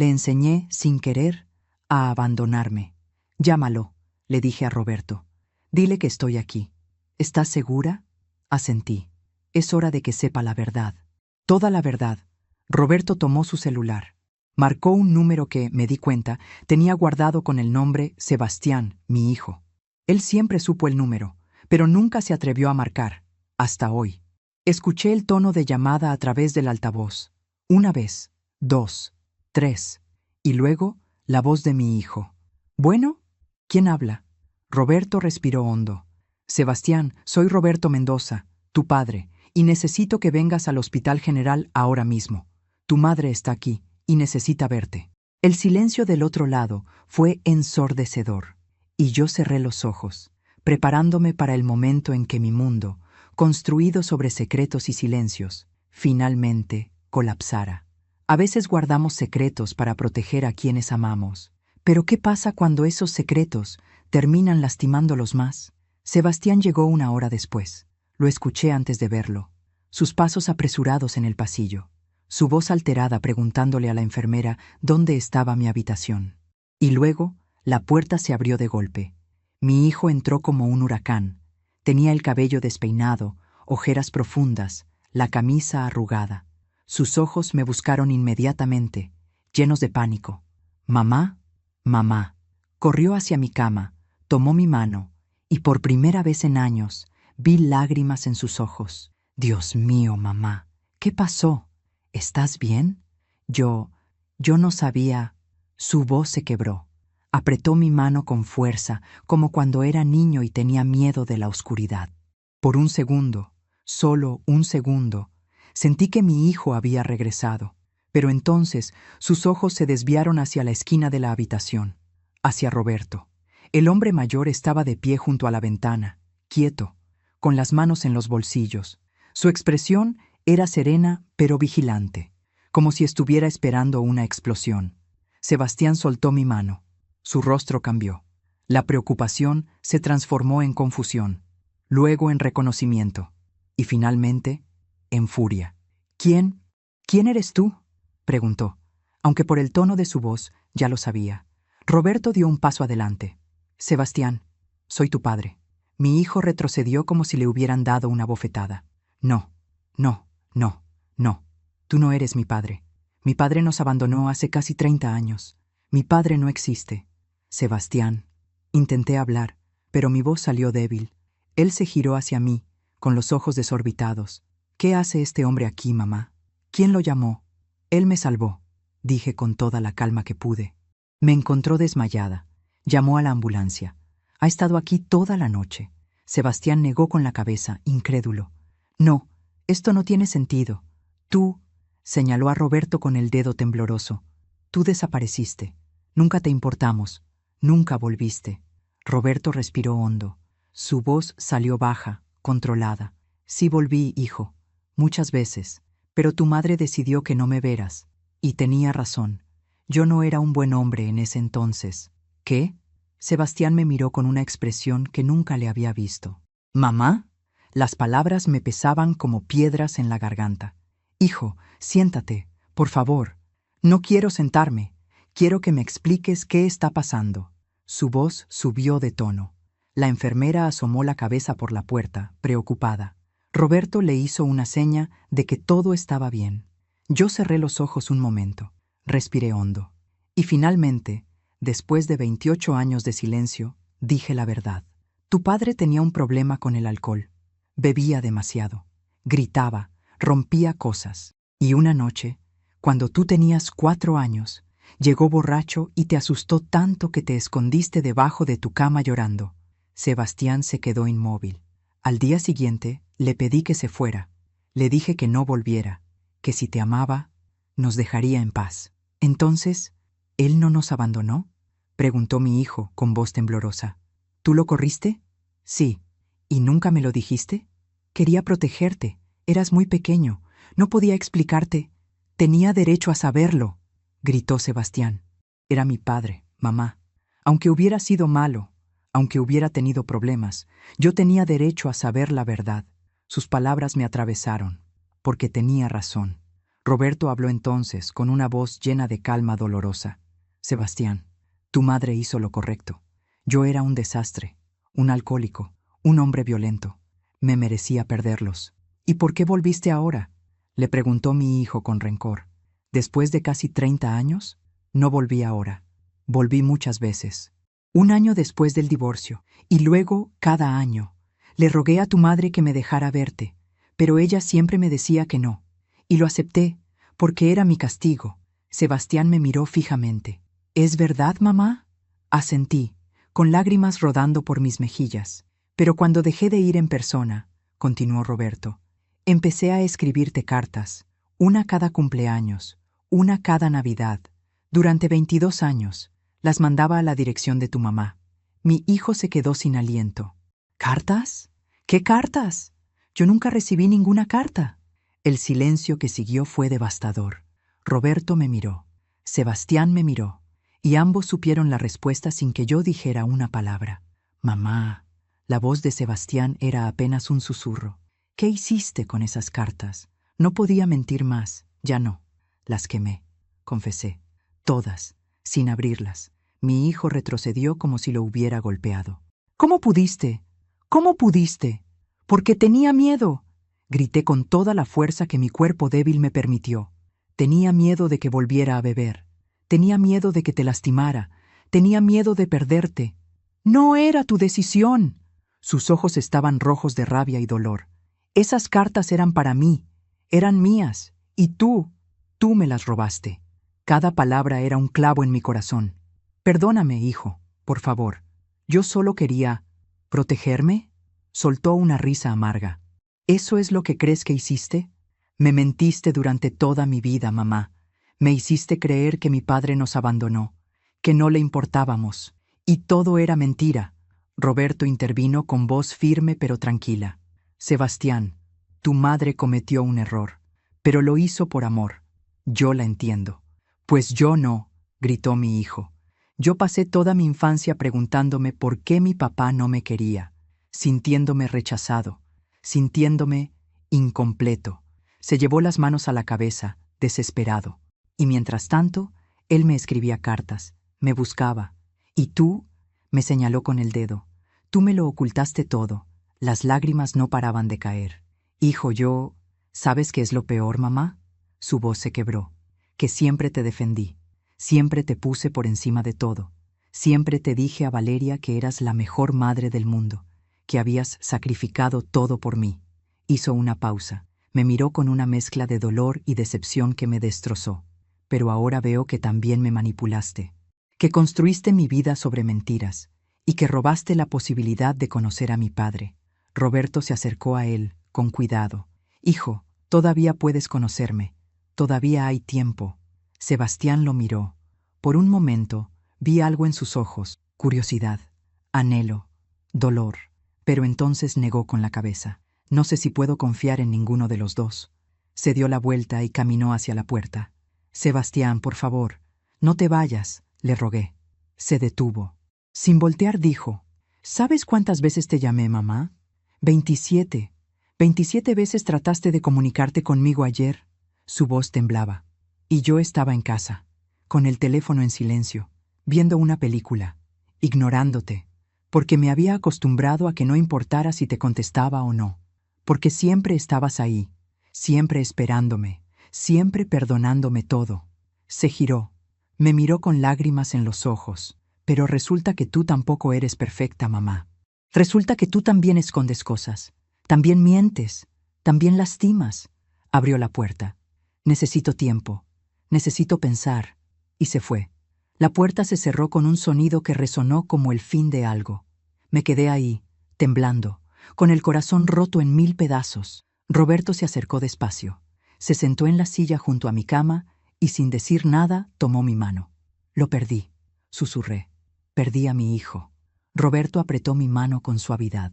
Le enseñé, sin querer, a abandonarme. Llámalo, le dije a Roberto. Dile que estoy aquí. ¿Estás segura? Asentí. Es hora de que sepa la verdad. Toda la verdad. Roberto tomó su celular. Marcó un número que, me di cuenta, tenía guardado con el nombre Sebastián, mi hijo. Él siempre supo el número, pero nunca se atrevió a marcar, hasta hoy. Escuché el tono de llamada a través del altavoz. Una vez, dos, tres, y luego la voz de mi hijo. ¿Bueno? ¿Quién habla? Roberto respiró hondo. Sebastián, soy Roberto Mendoza, tu padre, y necesito que vengas al Hospital General ahora mismo. Tu madre está aquí y necesita verte. El silencio del otro lado fue ensordecedor, y yo cerré los ojos, preparándome para el momento en que mi mundo, construido sobre secretos y silencios, finalmente colapsara. A veces guardamos secretos para proteger a quienes amamos, pero ¿qué pasa cuando esos secretos terminan lastimándolos más? Sebastián llegó 1 hora después. Lo escuché antes de verlo. Sus pasos apresurados en el pasillo. Su voz alterada preguntándole a la enfermera dónde estaba mi habitación. Y luego, la puerta se abrió de golpe. Mi hijo entró como un huracán. Tenía el cabello despeinado, ojeras profundas, la camisa arrugada. Sus ojos me buscaron inmediatamente, llenos de pánico. «Mamá, mamá». Corrió hacia mi cama, tomó mi mano, y por primera vez en años vi lágrimas en sus ojos. «Dios mío, mamá, ¿qué pasó? ¿Estás bien?» Yo no sabía. Su voz se quebró. Apretó mi mano con fuerza, como cuando era niño y tenía miedo de la oscuridad. Por un segundo, solo un segundo, sentí que mi hijo había regresado, pero entonces sus ojos se desviaron hacia la esquina de la habitación, hacia Roberto. El hombre mayor estaba de pie junto a la ventana, quieto, con las manos en los bolsillos. Su expresión era serena pero vigilante, como si estuviera esperando una explosión. Sebastián soltó mi mano. Su rostro cambió. La preocupación se transformó en confusión, luego en reconocimiento, y finalmente en furia. «¿Quién eres tú?», preguntó, aunque por el tono de su voz ya lo sabía. Roberto dio un paso adelante. «Sebastián, soy tu padre». Mi hijo retrocedió como si le hubieran dado una bofetada. «No, no, no, no. Tú no eres mi padre. Mi padre nos abandonó hace casi 30 años. Mi padre no existe». «Sebastián». Intenté hablar, pero mi voz salió débil. Él se giró hacia mí, con los ojos desorbitados. «¿Qué hace este hombre aquí, mamá? ¿Quién lo llamó?» «Él me salvó», dije con toda la calma que pude. Me encontró desmayada. Llamó a la ambulancia. «Ha estado aquí toda la noche». Sebastián negó con la cabeza, incrédulo. «No, esto no tiene sentido. Tú», señaló a Roberto con el dedo tembloroso, «tú desapareciste. Nunca te importamos. Nunca volviste». Roberto respiró hondo. Su voz salió baja, controlada. «Sí volví, hijo. Muchas veces. Pero tu madre decidió que no me veras. Y tenía razón. Yo no era un buen hombre en ese entonces». «¿Qué?». Sebastián me miró con una expresión que nunca le había visto. «¿Mamá?». Las palabras me pesaban como piedras en la garganta. «Hijo, siéntate, por favor». «No quiero sentarme. Quiero que me expliques qué está pasando». Su voz subió de tono. La enfermera asomó la cabeza por la puerta, preocupada. Roberto le hizo una seña de que todo estaba bien. Yo cerré los ojos un momento, respiré hondo. Y finalmente, después de 28 años de silencio, dije la verdad. Tu padre tenía un problema con el alcohol. Bebía demasiado. Gritaba, rompía cosas. Y una noche, cuando tú tenías 4 años, llegó borracho y te asustó tanto que te escondiste debajo de tu cama llorando. Sebastián se quedó inmóvil. Al día siguiente, le pedí que se fuera. Le dije que no volviera, que si te amaba, nos dejaría en paz. Entonces, ¿él no nos abandonó?, preguntó mi hijo con voz temblorosa. ¿Tú lo corriste? Sí. ¿Y nunca me lo dijiste? Quería protegerte. Eras muy pequeño. No podía explicarte. Tenía derecho a saberlo, gritó Sebastián. Era mi padre, mamá. Aunque hubiera sido malo, aunque hubiera tenido problemas, yo tenía derecho a saber la verdad. Sus palabras me atravesaron, porque tenía razón. Roberto habló entonces, con una voz llena de calma dolorosa. Sebastián, tu madre hizo lo correcto. Yo era un desastre, un alcohólico, un hombre violento. Me merecía perderlos. ¿Y por qué volviste ahora?, le preguntó mi hijo con rencor. Después de casi 30 años, no volví ahora. Volví muchas veces. 1 año después del divorcio, y luego cada año. Le rogué a tu madre que me dejara verte, pero ella siempre me decía que no. Y lo acepté, porque era mi castigo. Sebastián me miró fijamente. ¿Es verdad, mamá? Asentí, con lágrimas rodando por mis mejillas. Pero cuando dejé de ir en persona, continuó Roberto, empecé a escribirte cartas, una cada cumpleaños, una cada Navidad. Durante 22 años, las mandaba a la dirección de tu mamá. Mi hijo se quedó sin aliento. ¿Cartas? ¿Qué cartas? Yo nunca recibí ninguna carta. El silencio que siguió fue devastador. Roberto me miró, Sebastián me miró, y ambos supieron la respuesta sin que yo dijera una palabra. Mamá. La voz de Sebastián era apenas un susurro. ¿Qué hiciste con esas cartas? No podía mentir más, ya no. Las quemé, confesé. Todas, sin abrirlas. Mi hijo retrocedió como si lo hubiera golpeado. ¿Cómo pudiste? ¿Cómo pudiste? Porque tenía miedo. Grité con toda la fuerza que mi cuerpo débil me permitió. Tenía miedo de que volviera a beber. Tenía miedo de que te lastimara. Tenía miedo de perderte. No era tu decisión. Sus ojos estaban rojos de rabia y dolor. Esas cartas eran para mí, eran mías, y tú me las robaste. Cada palabra era un clavo en mi corazón. Perdóname, hijo, por favor. Yo solo quería... ¿Protegerme? Soltó una risa amarga. ¿Eso es lo que crees que hiciste? Me mentiste durante toda mi vida, mamá. Me hiciste creer que mi padre nos abandonó, que no le importábamos, y todo era mentira. Roberto intervino con voz firme pero tranquila. Sebastián, tu madre cometió un error, pero lo hizo por amor. Yo la entiendo. Pues yo no, gritó mi hijo. Yo pasé toda mi infancia preguntándome por qué mi papá no me quería, sintiéndome rechazado, sintiéndome incompleto. Se llevó las manos a la cabeza, desesperado. Y mientras tanto, él me escribía cartas, me buscaba. ¿Y tú? Me señaló con el dedo. Tú me lo ocultaste todo. Las lágrimas no paraban de caer. Hijo, yo... ¿Sabes qué es lo peor, mamá? Su voz se quebró. Que siempre te defendí. Siempre te puse por encima de todo. Siempre te dije a Valeria que eras la mejor madre del mundo, que habías sacrificado todo por mí. Hizo una pausa. Me miró con una mezcla de dolor y decepción que me destrozó. Pero ahora veo que también me manipulaste, que construiste mi vida sobre mentiras y que robaste la posibilidad de conocer a mi padre. Roberto se acercó a él, con cuidado. Hijo, todavía puedes conocerme. Todavía hay tiempo. Sebastián lo miró. Por un momento, vi algo en sus ojos, curiosidad, anhelo, dolor, pero entonces negó con la cabeza. No sé si puedo confiar en ninguno de los dos. Se dio la vuelta y caminó hacia la puerta. Sebastián, por favor, no te vayas, le rogué. Se detuvo. Sin voltear dijo, ¿sabes cuántas veces te llamé, mamá? 27. 27 veces trataste de comunicarte conmigo ayer. Su voz temblaba. Y yo estaba en casa, con el teléfono en silencio, viendo una película, ignorándote, porque me había acostumbrado a que no importara si te contestaba o no, porque siempre estabas ahí, siempre esperándome, siempre perdonándome todo. Se giró, me miró con lágrimas en los ojos. Pero resulta que tú tampoco eres perfecta, mamá. Resulta que tú también escondes cosas, también mientes, también lastimas. Abrió la puerta. Necesito tiempo, necesito pensar. Y se fue. La puerta se cerró con un sonido que resonó como el fin de algo. Me quedé ahí, temblando, con el corazón roto en 1000 pedazos. Roberto se acercó despacio. Se sentó en la silla junto a mi cama y sin decir nada tomó mi mano. Lo perdí, susurré. Perdí a mi hijo. Roberto apretó mi mano con suavidad.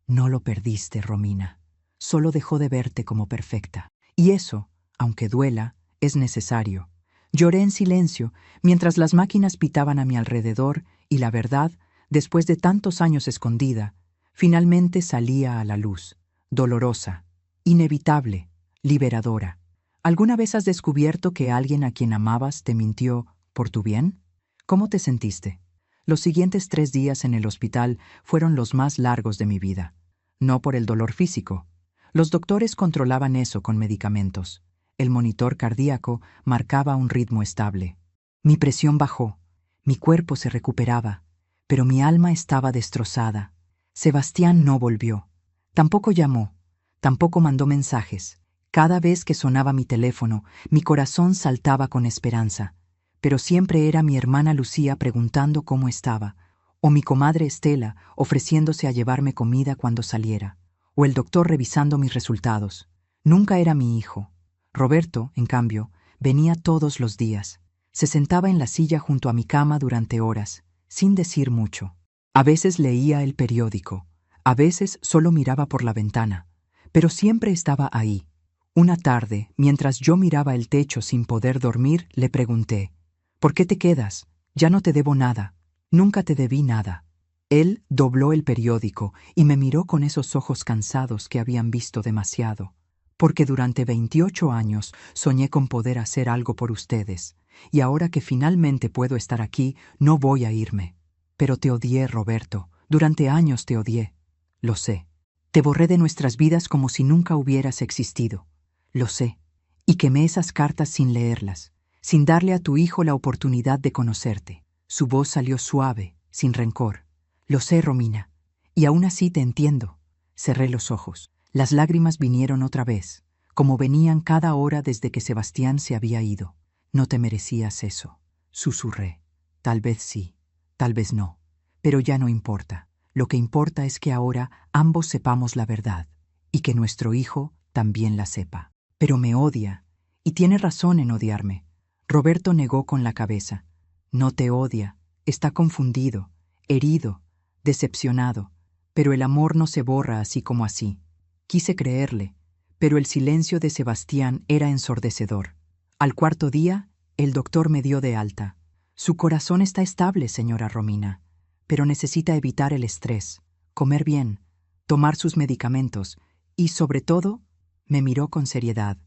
No lo perdiste, Romina. Solo dejó de verte como perfecta. Y eso, aunque duela, es necesario. Lloré en silencio mientras las máquinas pitaban a mi alrededor y la verdad, después de tantos años escondida, finalmente salía a la luz, dolorosa, inevitable, liberadora. ¿Alguna vez has descubierto que alguien a quien amabas te mintió por tu bien? ¿Cómo te sentiste? Los siguientes 3 días en el hospital fueron los más largos de mi vida. No por el dolor físico. Los doctores controlaban eso con medicamentos. El monitor cardíaco marcaba un ritmo estable. Mi presión bajó, mi cuerpo se recuperaba, pero mi alma estaba destrozada. Sebastián no volvió. Tampoco llamó, tampoco mandó mensajes. Cada vez que sonaba mi teléfono, mi corazón saltaba con esperanza. Pero siempre era mi hermana Lucía preguntando cómo estaba, o mi comadre Estela ofreciéndose a llevarme comida cuando saliera, o el doctor revisando mis resultados. Nunca era mi hijo. Roberto, en cambio, venía todos los días. Se sentaba en la silla junto a mi cama durante horas, sin decir mucho. A veces leía el periódico, a veces solo miraba por la ventana, pero siempre estaba ahí. Una tarde, mientras yo miraba el techo sin poder dormir, le pregunté: ¿por qué te quedas? Ya no te debo nada. Nunca te debí nada. Él dobló el periódico y me miró con esos ojos cansados que habían visto demasiado. Porque durante 28 años soñé con poder hacer algo por ustedes, y ahora que finalmente puedo estar aquí, no voy a irme. Pero te odié, Roberto. Durante años te odié. Lo sé. Te borré de nuestras vidas como si nunca hubieras existido. Lo sé. Y quemé esas cartas sin leerlas, sin darle a tu hijo la oportunidad de conocerte. Su voz salió suave, sin rencor. Lo sé, Romina. Y aún así te entiendo. Cerré los ojos. Las lágrimas vinieron otra vez, como venían cada hora desde que Sebastián se había ido. No te merecías eso, susurré. Tal vez sí, tal vez no. Pero ya no importa. Lo que importa es que ahora ambos sepamos la verdad, y que nuestro hijo también la sepa. Pero me odia, y tiene razón en odiarme. Roberto negó con la cabeza. No te odia, está confundido, herido, decepcionado, pero el amor no se borra así como así. Quise creerle, pero el silencio de Sebastián era ensordecedor. Al 4.º día, el doctor me dio de alta. Su corazón está estable, señora Romina, pero necesita evitar el estrés, comer bien, tomar sus medicamentos y, sobre todo, me miró con seriedad,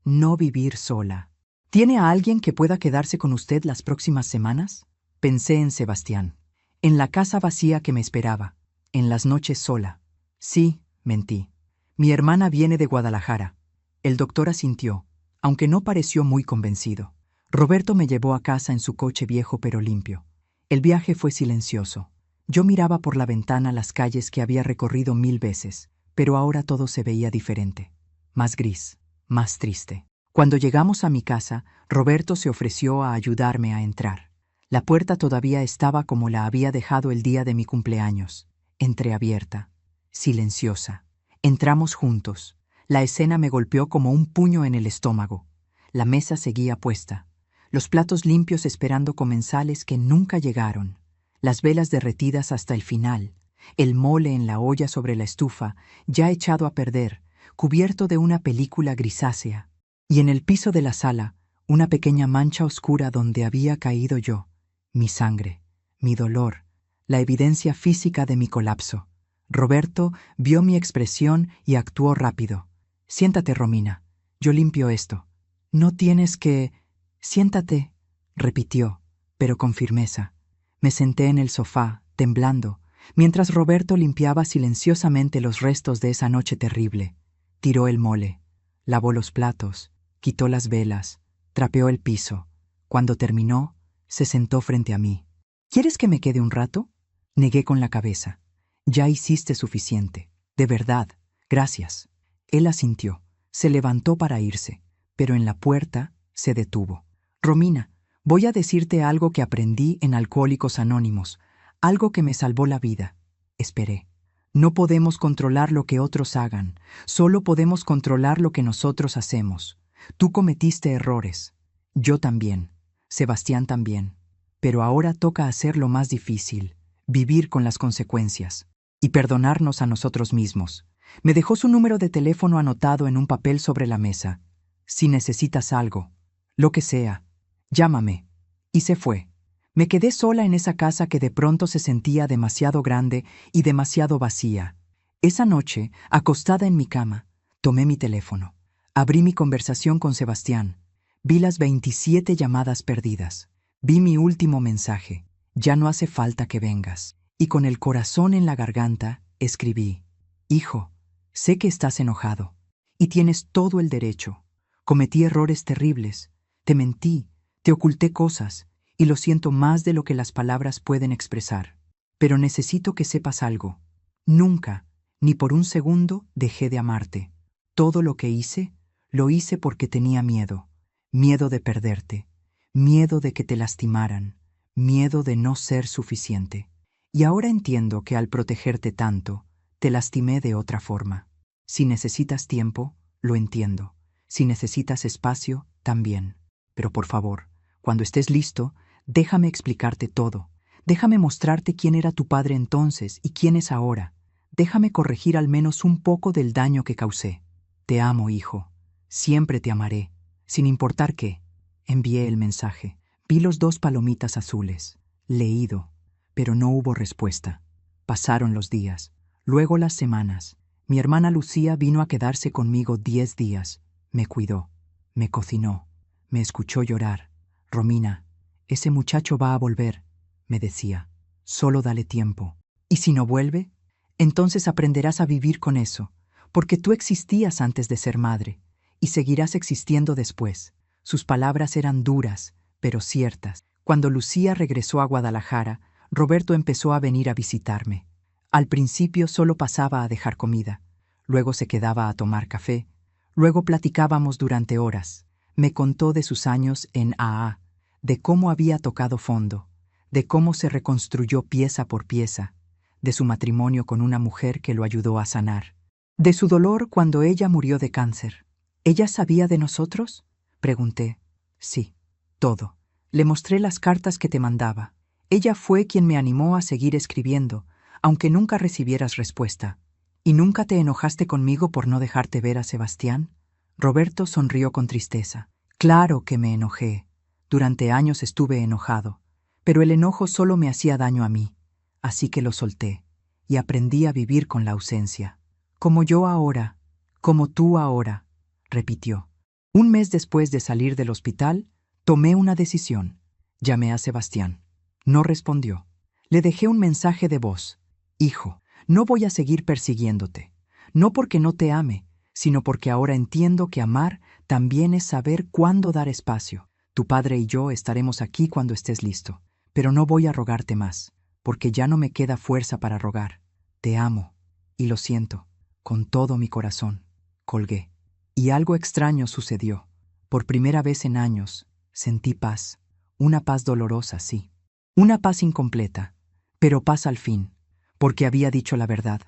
no vivir sola. ¿Tiene a alguien que pueda quedarse con usted las próximas semanas? Pensé en Sebastián, en la casa vacía que me esperaba, en las noches sola. Sí, mentí. Mi hermana viene de Guadalajara. El doctor asintió, aunque no pareció muy convencido. Roberto me llevó a casa en su coche viejo pero limpio. El viaje fue silencioso. Yo miraba por la ventana las calles que había recorrido 1000 veces, pero ahora todo se veía diferente. Más gris, más triste. Cuando llegamos a mi casa, Roberto se ofreció a ayudarme a entrar. La puerta todavía estaba como la había dejado el día de mi cumpleaños, entreabierta, silenciosa. Entramos juntos. La escena me golpeó como un puño en el estómago. La mesa seguía puesta. Los platos limpios esperando comensales que nunca llegaron. Las velas derretidas hasta el final. El mole en la olla sobre la estufa, ya echado a perder, cubierto de una película grisácea. Y en el piso de la sala, una pequeña mancha oscura donde había caído yo. Mi sangre, mi dolor, la evidencia física de mi colapso. Roberto vio mi expresión y actuó rápido. Siéntate, Romina. Yo limpio esto. No tienes que... Siéntate, repitió, pero con firmeza. Me senté en el sofá, temblando, mientras Roberto limpiaba silenciosamente los restos de esa noche terrible. Tiró el mole, lavó los platos, quitó las velas, trapeó el piso. Cuando terminó, se sentó frente a mí. ¿Quieres que me quede un rato? Negué con la cabeza. Ya hiciste suficiente. De verdad. Gracias. Él asintió. Se levantó para irse, pero en la puerta se detuvo. Romina, voy a decirte algo que aprendí en Alcohólicos Anónimos, algo que me salvó la vida. Esperé. No podemos controlar lo que otros hagan, solo podemos controlar lo que nosotros hacemos. Tú cometiste errores. Yo también. Sebastián también. Pero ahora toca hacer lo más difícil, vivir con las consecuencias y perdonarnos a nosotros mismos. Me dejó su número de teléfono anotado en un papel sobre la mesa. Si necesitas algo, lo que sea, llámame. Y se fue. Me quedé sola en esa casa que de pronto se sentía demasiado grande y demasiado vacía. Esa noche, acostada en mi cama, tomé mi teléfono. Abrí mi conversación con Sebastián. Vi las 27 llamadas perdidas. Vi mi último mensaje. Ya no hace falta que vengas. Y con el corazón en la garganta, escribí: Hijo, sé que estás enojado. Y tienes todo el derecho. Cometí errores terribles. Te mentí, te oculté cosas, y lo siento más de lo que las palabras pueden expresar. Pero necesito que sepas algo. Nunca, ni por un segundo, dejé de amarte. Todo lo que hice, lo hice porque tenía miedo. Miedo de perderte. Miedo de que te lastimaran. Miedo de no ser suficiente. Y ahora entiendo que al protegerte tanto, te lastimé de otra forma. Si necesitas tiempo, lo entiendo. Si necesitas espacio, también. Pero por favor, cuando estés listo, déjame explicarte todo. Déjame mostrarte quién era tu padre entonces y quién es ahora. Déjame corregir al menos un poco del daño que causé. Te amo, hijo. Siempre te amaré, sin importar qué. Envié el mensaje. Vi los 2 palomitas azules. Leído. Pero no hubo respuesta. Pasaron los días. Luego las semanas. Mi hermana Lucía vino a quedarse conmigo 10 días. Me cuidó. Me cocinó. Me escuchó llorar. Romina, ese muchacho va a volver, me decía. Solo dale tiempo. ¿Y si no vuelve? Entonces aprenderás a vivir con eso, porque tú existías antes de ser madre, y seguirás existiendo después. Sus palabras eran duras, pero ciertas. Cuando Lucía regresó a Guadalajara, Roberto empezó a venir a visitarme. Al principio solo pasaba a dejar comida, luego se quedaba a tomar café, luego platicábamos durante horas. Me contó de sus años en AA, de cómo había tocado fondo, de cómo se reconstruyó pieza por pieza, de su matrimonio con una mujer que lo ayudó a sanar, de su dolor cuando ella murió de cáncer. ¿Ella sabía de nosotros?, pregunté. Sí, todo. Le mostré las cartas que te mandaba. Ella fue quien me animó a seguir escribiendo, aunque nunca recibieras respuesta. ¿Y nunca te enojaste conmigo por no dejarte ver a Sebastián? Roberto sonrió con tristeza. Claro que me enojé. Durante años estuve enojado, pero el enojo solo me hacía daño a mí, así que lo solté y aprendí a vivir con la ausencia. Como yo ahora, como tú ahora, repitió. Un mes después de salir del hospital, tomé una decisión. Llamé a Sebastián. No respondió. Le dejé un mensaje de voz. Hijo, no voy a seguir persiguiéndote. No porque no te ame, sino porque ahora entiendo que amar también es saber cuándo dar espacio. Tu padre y yo estaremos aquí cuando estés listo, pero no voy a rogarte más, porque ya no me queda fuerza para rogar. Te amo, y lo siento, con todo mi corazón. Colgué. Y algo extraño sucedió. Por primera vez en años, sentí paz. Una paz dolorosa, sí. Una paz incompleta, pero paz al fin, porque había dicho la verdad.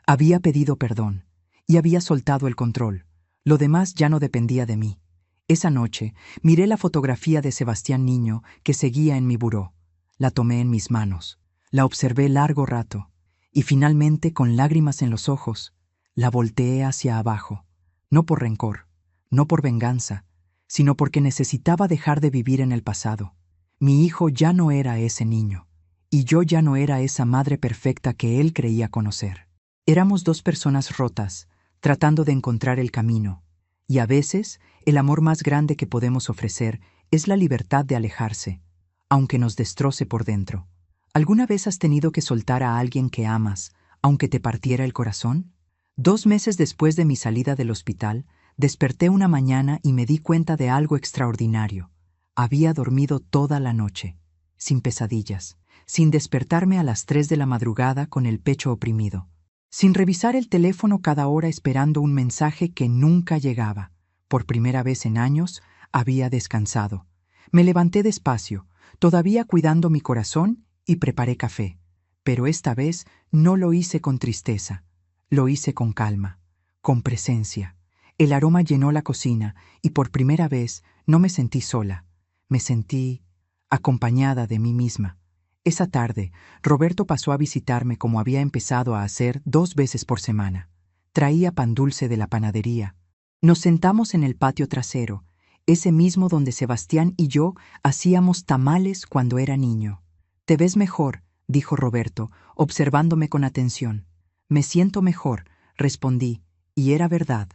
Había pedido perdón y había soltado el control. Lo demás ya no dependía de mí. Esa noche miré la fotografía de Sebastián niño que seguía en mi buró. La tomé en mis manos, la observé largo rato y finalmente, con lágrimas en los ojos, la volteé hacia abajo, no por rencor, no por venganza, sino porque necesitaba dejar de vivir en el pasado. Mi hijo ya no era ese niño, y yo ya no era esa madre perfecta que él creía conocer. Éramos 2 personas rotas, tratando de encontrar el camino, y a veces el amor más grande que podemos ofrecer es la libertad de alejarse, aunque nos destroce por dentro. ¿Alguna vez has tenido que soltar a alguien que amas, aunque te partiera el corazón? 2 meses después de mi salida del hospital, desperté una mañana y me di cuenta de algo extraordinario. Había dormido toda la noche, sin pesadillas, sin despertarme a las 3 de la madrugada con el pecho oprimido, sin revisar el teléfono cada hora esperando un mensaje que nunca llegaba. Por primera vez en años, había descansado. Me levanté despacio, todavía cuidando mi corazón, y preparé café. Pero esta vez no lo hice con tristeza. Lo hice con calma, con presencia. El aroma llenó la cocina y por primera vez no me sentí sola. Me sentí acompañada de mí misma. Esa tarde, Roberto pasó a visitarme como había empezado a hacer 2 veces por semana. Traía pan dulce de la panadería. Nos sentamos en el patio trasero, ese mismo donde Sebastián y yo hacíamos tamales cuando era niño. «Te ves mejor», dijo Roberto, observándome con atención. «Me siento mejor», respondí, y era verdad.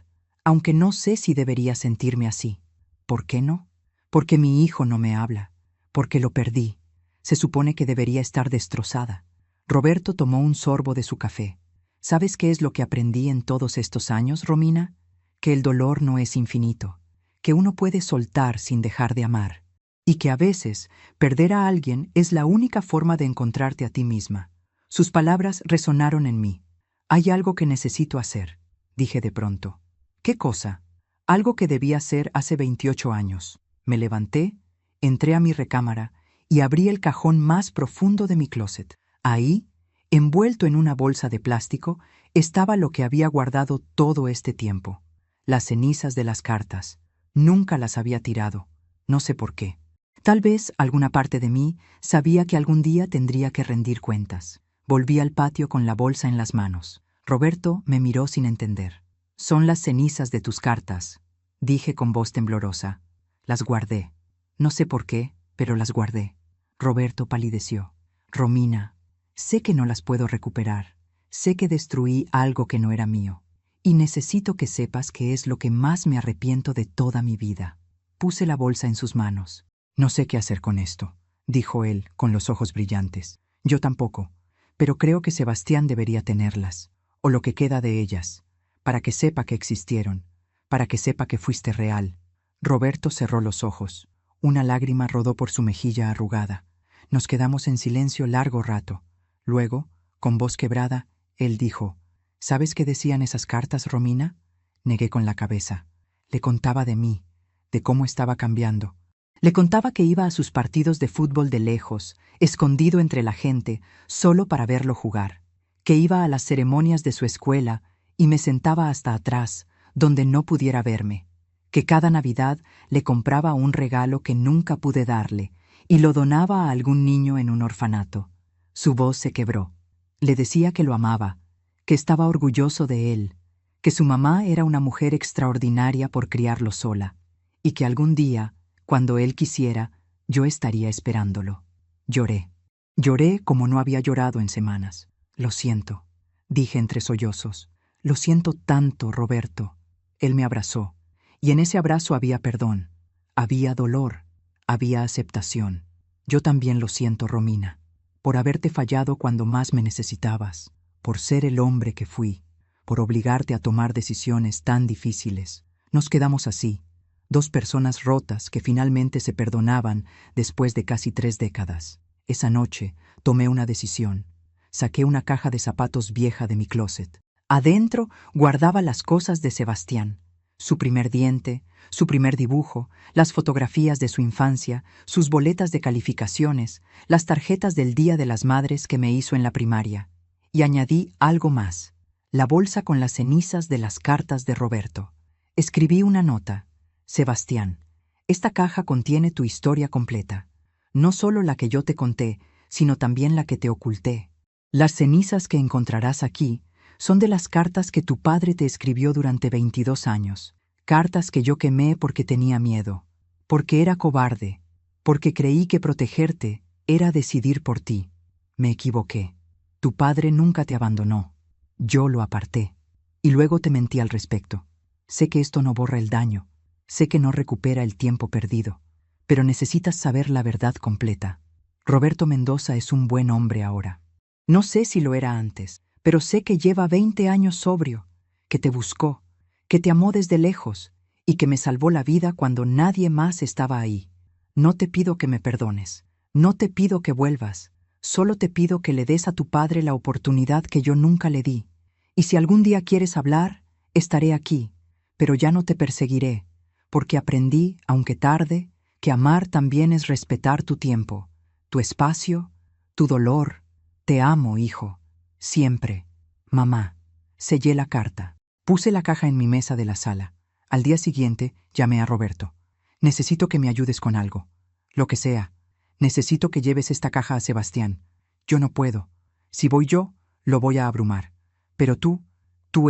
aunque no sé si debería sentirme así. ¿Por qué no? Porque mi hijo no me habla, porque lo perdí. Se supone que debería estar destrozada. Roberto tomó un sorbo de su café. ¿Sabes qué es lo que aprendí en todos estos años, Romina? Que el dolor no es infinito, que uno puede soltar sin dejar de amar, y que a veces perder a alguien es la única forma de encontrarte a ti misma. Sus palabras resonaron en mí. Hay algo que necesito hacer, dije de pronto. ¿Qué cosa? Algo que debía hacer hace 28 años. Me levanté, entré a mi recámara y abrí el cajón más profundo de mi closet. Ahí, envuelto en una bolsa de plástico, estaba lo que había guardado todo este tiempo. Las cenizas de las cartas. Nunca las había tirado. No sé por qué. Tal vez alguna parte de mí sabía que algún día tendría que rendir cuentas. Volví al patio con la bolsa en las manos. Roberto me miró sin entender. Son las cenizas de tus cartas, dije con voz temblorosa. Las guardé. No sé por qué, pero las guardé. Roberto palideció. Romina, sé que no las puedo recuperar. Sé que destruí algo que no era mío. Y necesito que sepas que es lo que más me arrepiento de toda mi vida. Puse la bolsa en sus manos. No sé qué hacer con esto, dijo él, con los ojos brillantes. Yo tampoco, pero creo que Sebastián debería tenerlas, o lo que queda de ellas, para que sepa que existieron, para que sepa que fuiste real. Roberto cerró los ojos. Una lágrima rodó por su mejilla arrugada. Nos quedamos en silencio largo rato. Luego, con voz quebrada, él dijo, ¿sabes qué decían esas cartas, Romina? Negué con la cabeza. Le contaba de mí, de cómo estaba cambiando. Le contaba que iba a sus partidos de fútbol de lejos, escondido entre la gente, solo para verlo jugar, que iba a las ceremonias de su escuela y me sentaba hasta atrás, donde no pudiera verme, que cada Navidad le compraba un regalo que nunca pude darle y lo donaba a algún niño en un orfanato. Su voz se quebró. Le decía que lo amaba, que estaba orgulloso de él, que su mamá era una mujer extraordinaria por criarlo sola, y que algún día, cuando él quisiera, yo estaría esperándolo. Lloré. Lloré como no había llorado en semanas. Lo siento, dije entre sollozos. Lo siento tanto, Roberto. Él me abrazó, y en ese abrazo había perdón, había dolor, había aceptación. Yo también lo siento, Romina, por haberte fallado cuando más me necesitabas, por ser el hombre que fui, por obligarte a tomar decisiones tan difíciles. Nos quedamos así, dos personas rotas que finalmente se perdonaban después de casi 3 décadas. Esa noche tomé una decisión. Saqué una caja de zapatos vieja de mi closet. Adentro guardaba las cosas de Sebastián. Su primer diente, su primer dibujo, las fotografías de su infancia, sus boletas de calificaciones, las tarjetas del Día de las Madres que me hizo en la primaria. Y añadí algo más, la bolsa con las cenizas de las cartas de Roberto. Escribí una nota. Sebastián, esta caja contiene tu historia completa, no solo la que yo te conté, sino también la que te oculté. Las cenizas que encontrarás aquí son de las cartas que tu padre te escribió durante 22 años, cartas que yo quemé porque tenía miedo, porque era cobarde, porque creí que protegerte era decidir por ti. Me equivoqué. Tu padre nunca te abandonó. Yo lo aparté. Y luego te mentí al respecto. Sé que esto no borra el daño. Sé que no recupera el tiempo perdido, pero necesitas saber la verdad completa. Roberto Mendoza es un buen hombre ahora. No sé si lo era antes, pero sé que lleva 20 años sobrio, que te buscó, que te amó desde lejos y que me salvó la vida cuando nadie más estaba ahí. No te pido que me perdones, no te pido que vuelvas, solo te pido que le des a tu padre la oportunidad que yo nunca le di. Y si algún día quieres hablar, estaré aquí, pero ya no te perseguiré, porque aprendí, aunque tarde, que amar también es respetar tu tiempo, tu espacio, tu dolor. Te amo, hijo. Siempre. Mamá. Sellé la carta. Puse la caja en mi mesa de la sala. Al día siguiente, llamé a Roberto. Necesito que me ayudes con algo. Lo que sea. Necesito que lleves esta caja a Sebastián. Yo no puedo. Si voy yo, lo voy a abrumar. Pero tú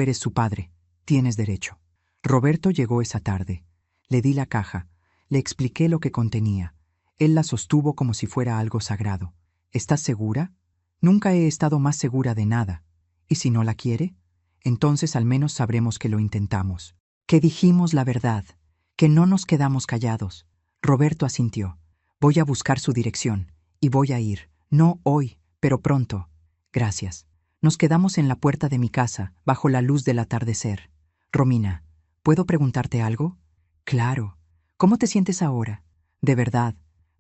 eres su padre. Tienes derecho. Roberto llegó esa tarde. Le di la caja, le expliqué lo que contenía. Él la sostuvo como si fuera algo sagrado. ¿Estás segura? Nunca he estado más segura de nada. ¿Y si no la quiere? Entonces al menos sabremos que lo intentamos. que dijimos la verdad, que no nos quedamos callados. Roberto asintió. Voy a buscar su dirección, y voy a ir. No hoy, pero pronto. Gracias. Nos quedamos en la puerta de mi casa, bajo la luz del atardecer. Romina, ¿puedo preguntarte algo? Claro. ¿Cómo te sientes ahora? De verdad.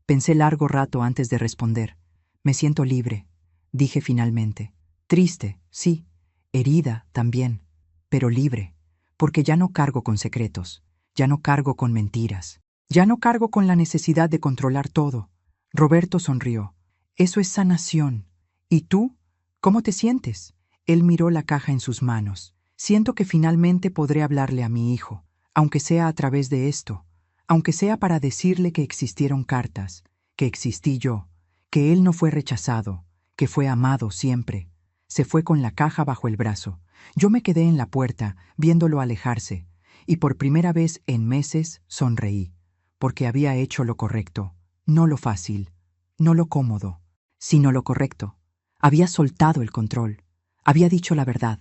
Pensé largo rato antes de responder. Me siento libre, dije finalmente. Triste, sí. Herida también. Pero libre. Porque ya no cargo con secretos. Ya no cargo con mentiras. Ya no cargo con la necesidad de controlar todo. Roberto sonrió. Eso es sanación. ¿Y tú? ¿Cómo te sientes? Él miró la caja en sus manos. Siento que finalmente podré hablarle a mi hijo, aunque sea a través de esto, aunque sea para decirle que existieron cartas, que existí yo, que él no fue rechazado, que fue amado siempre. Se fue con la caja bajo el brazo. Yo me quedé en la puerta, viéndolo alejarse, y por primera vez en meses sonreí, porque había hecho lo correcto, no lo fácil, no lo cómodo, sino lo correcto. Había soltado el control, había dicho la verdad,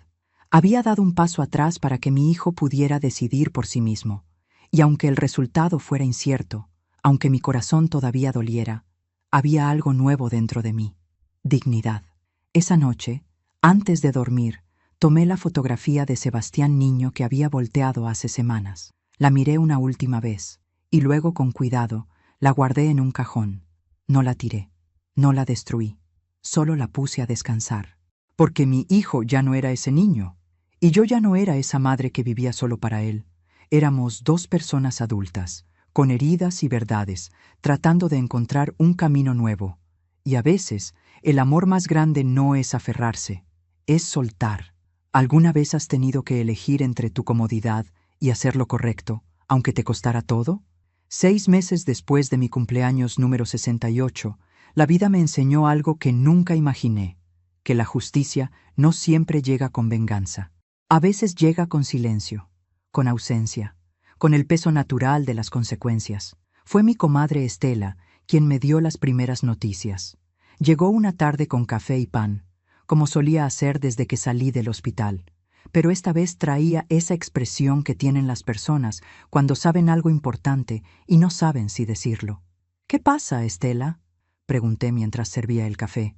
había dado un paso atrás para que mi hijo pudiera decidir por sí mismo. Y aunque el resultado fuera incierto, aunque mi corazón todavía doliera, había algo nuevo dentro de mí: dignidad. Esa noche, antes de dormir, tomé la fotografía de Sebastián niño que había volteado hace semanas. La miré una última vez, y luego con cuidado la guardé en un cajón. No la tiré, no la destruí. Solo la puse a descansar, porque mi hijo ya no era ese niño, y yo ya no era esa madre que vivía solo para él. Éramos dos personas adultas, con heridas y verdades, tratando de encontrar un camino nuevo. Y a veces, el amor más grande no es aferrarse, es soltar. ¿Alguna vez has tenido que elegir entre tu comodidad y hacer lo correcto, aunque te costara todo? 6 meses después de mi cumpleaños número 68, la vida me enseñó algo que nunca imaginé: que la justicia no siempre llega con venganza. A veces llega con silencio, con ausencia, con el peso natural de las consecuencias. Fue mi comadre Estela quien me dio las primeras noticias. Llegó una tarde con café y pan, como solía hacer desde que salí del hospital, pero esta vez traía esa expresión que tienen las personas cuando saben algo importante y no saben si decirlo. ¿Qué pasa, Estela?, pregunté mientras servía el café.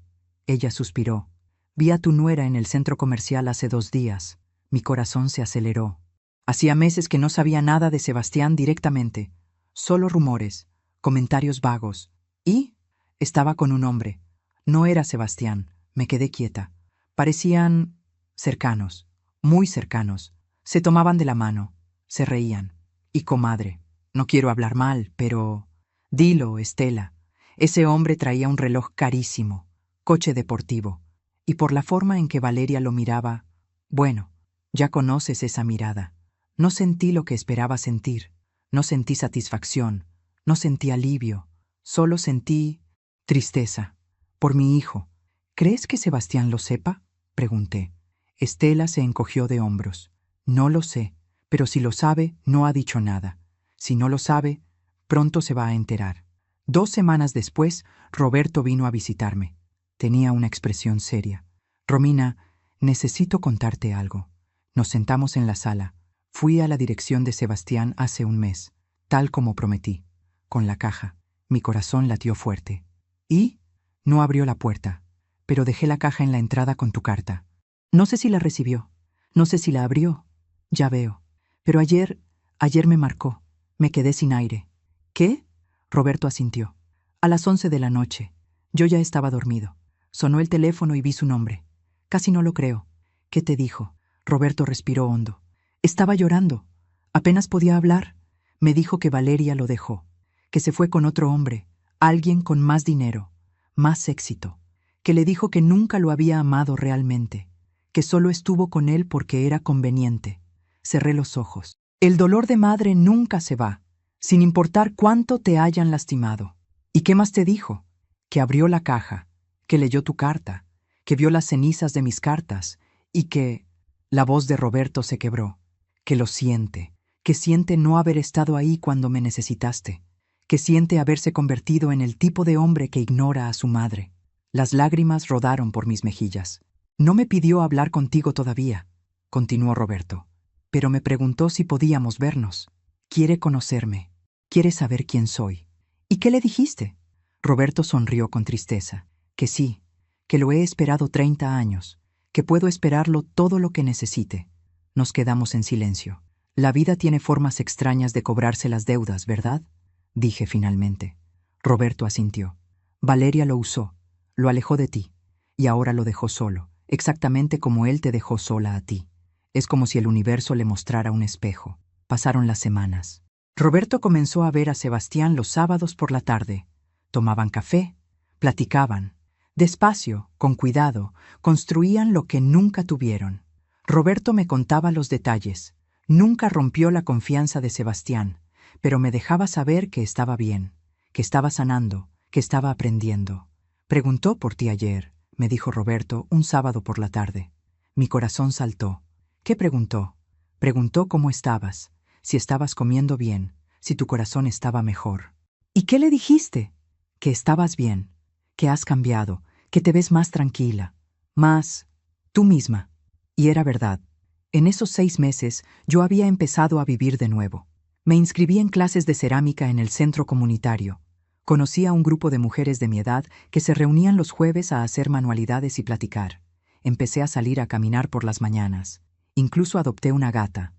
Ella suspiró. Vi a tu nuera en el centro comercial hace 2 días. Mi corazón se aceleró. Hacía meses que no sabía nada de Sebastián directamente. Solo rumores, comentarios vagos. Y estaba con un hombre. No era Sebastián. Me quedé quieta. Parecían cercanos, muy cercanos. Se tomaban de la mano, se reían. Y comadre, no quiero hablar mal, pero... Dilo, Estela. Ese hombre traía un reloj carísimo, coche deportivo, y por la forma en que Valeria lo miraba, bueno, ya conoces esa mirada. No sentí lo que esperaba sentir, no sentí satisfacción, no sentí alivio, solo sentí tristeza, por mi hijo. ¿Crees que Sebastián lo sepa?, pregunté. Estela se encogió de hombros. No lo sé, pero si lo sabe, no ha dicho nada. Si no lo sabe, pronto se va a enterar. 2 semanas después, Roberto vino a visitarme. Tenía una expresión seria. Romina, necesito contarte algo. Nos sentamos en la sala. Fui a la dirección de Sebastián hace 1 mes, tal como prometí, con la caja. Mi corazón latió fuerte. ¿Y? No abrió la puerta, pero dejé la caja en la entrada con tu carta. No sé si la recibió, no sé si la abrió. Ya veo. Pero ayer me marcó. Me quedé sin aire. ¿Qué? Roberto asintió. A las 11 de la noche. Yo ya estaba dormido. Sonó el teléfono y vi su nombre. Casi no lo creo. ¿Qué te dijo? Roberto respiró hondo. Estaba llorando. Apenas podía hablar. Me dijo que Valeria lo dejó, que se fue con otro hombre, alguien con más dinero, más éxito, que le dijo que nunca lo había amado realmente, que solo estuvo con él porque era conveniente. Cerré los ojos. El dolor de madre nunca se va, sin importar cuánto te hayan lastimado. ¿Y qué más te dijo? Que abrió la caja, que leyó tu carta, que vio las cenizas de mis cartas y que... La voz de Roberto se quebró. Que lo siente, que siente no haber estado ahí cuando me necesitaste, que siente haberse convertido en el tipo de hombre que ignora a su madre. Las lágrimas rodaron por mis mejillas. No me pidió hablar contigo todavía, continuó Roberto. pero me preguntó si podíamos vernos. Quiere conocerme. Quiere saber quién soy. ¿Y qué le dijiste? Roberto sonrió con tristeza. Que sí, que lo he esperado 30 años, que puedo esperarlo todo lo que necesite. Nos quedamos en silencio. La vida tiene formas extrañas de cobrarse las deudas, ¿verdad? Dije finalmente. Roberto asintió. Valeria lo usó, lo alejó de ti, y ahora lo dejó solo, exactamente como él te dejó sola a ti. Es como si el universo le mostrara un espejo. Pasaron las semanas. Roberto comenzó a ver a Sebastián los sábados por la tarde. Tomaban café, platicaban. Despacio, con cuidado, construían lo que nunca tuvieron. Roberto me contaba los detalles. Nunca rompió la confianza de Sebastián, pero me dejaba saber que estaba bien, que estaba sanando, que estaba aprendiendo. Preguntó por ti ayer, me dijo Roberto un sábado por la tarde. Mi corazón saltó. ¿Qué preguntó? Preguntó cómo estabas, si estabas comiendo bien, si tu corazón estaba mejor. ¿Y qué le dijiste? Que estabas bien, que has cambiado, que te ves más tranquila, más tú misma. Y era verdad. En esos 6 meses yo había empezado a vivir de nuevo. Me inscribí en clases de cerámica en el centro comunitario. Conocí a un grupo de mujeres de mi edad que se reunían los jueves a hacer manualidades y platicar. Empecé a salir a caminar por las mañanas. Incluso adopté una gata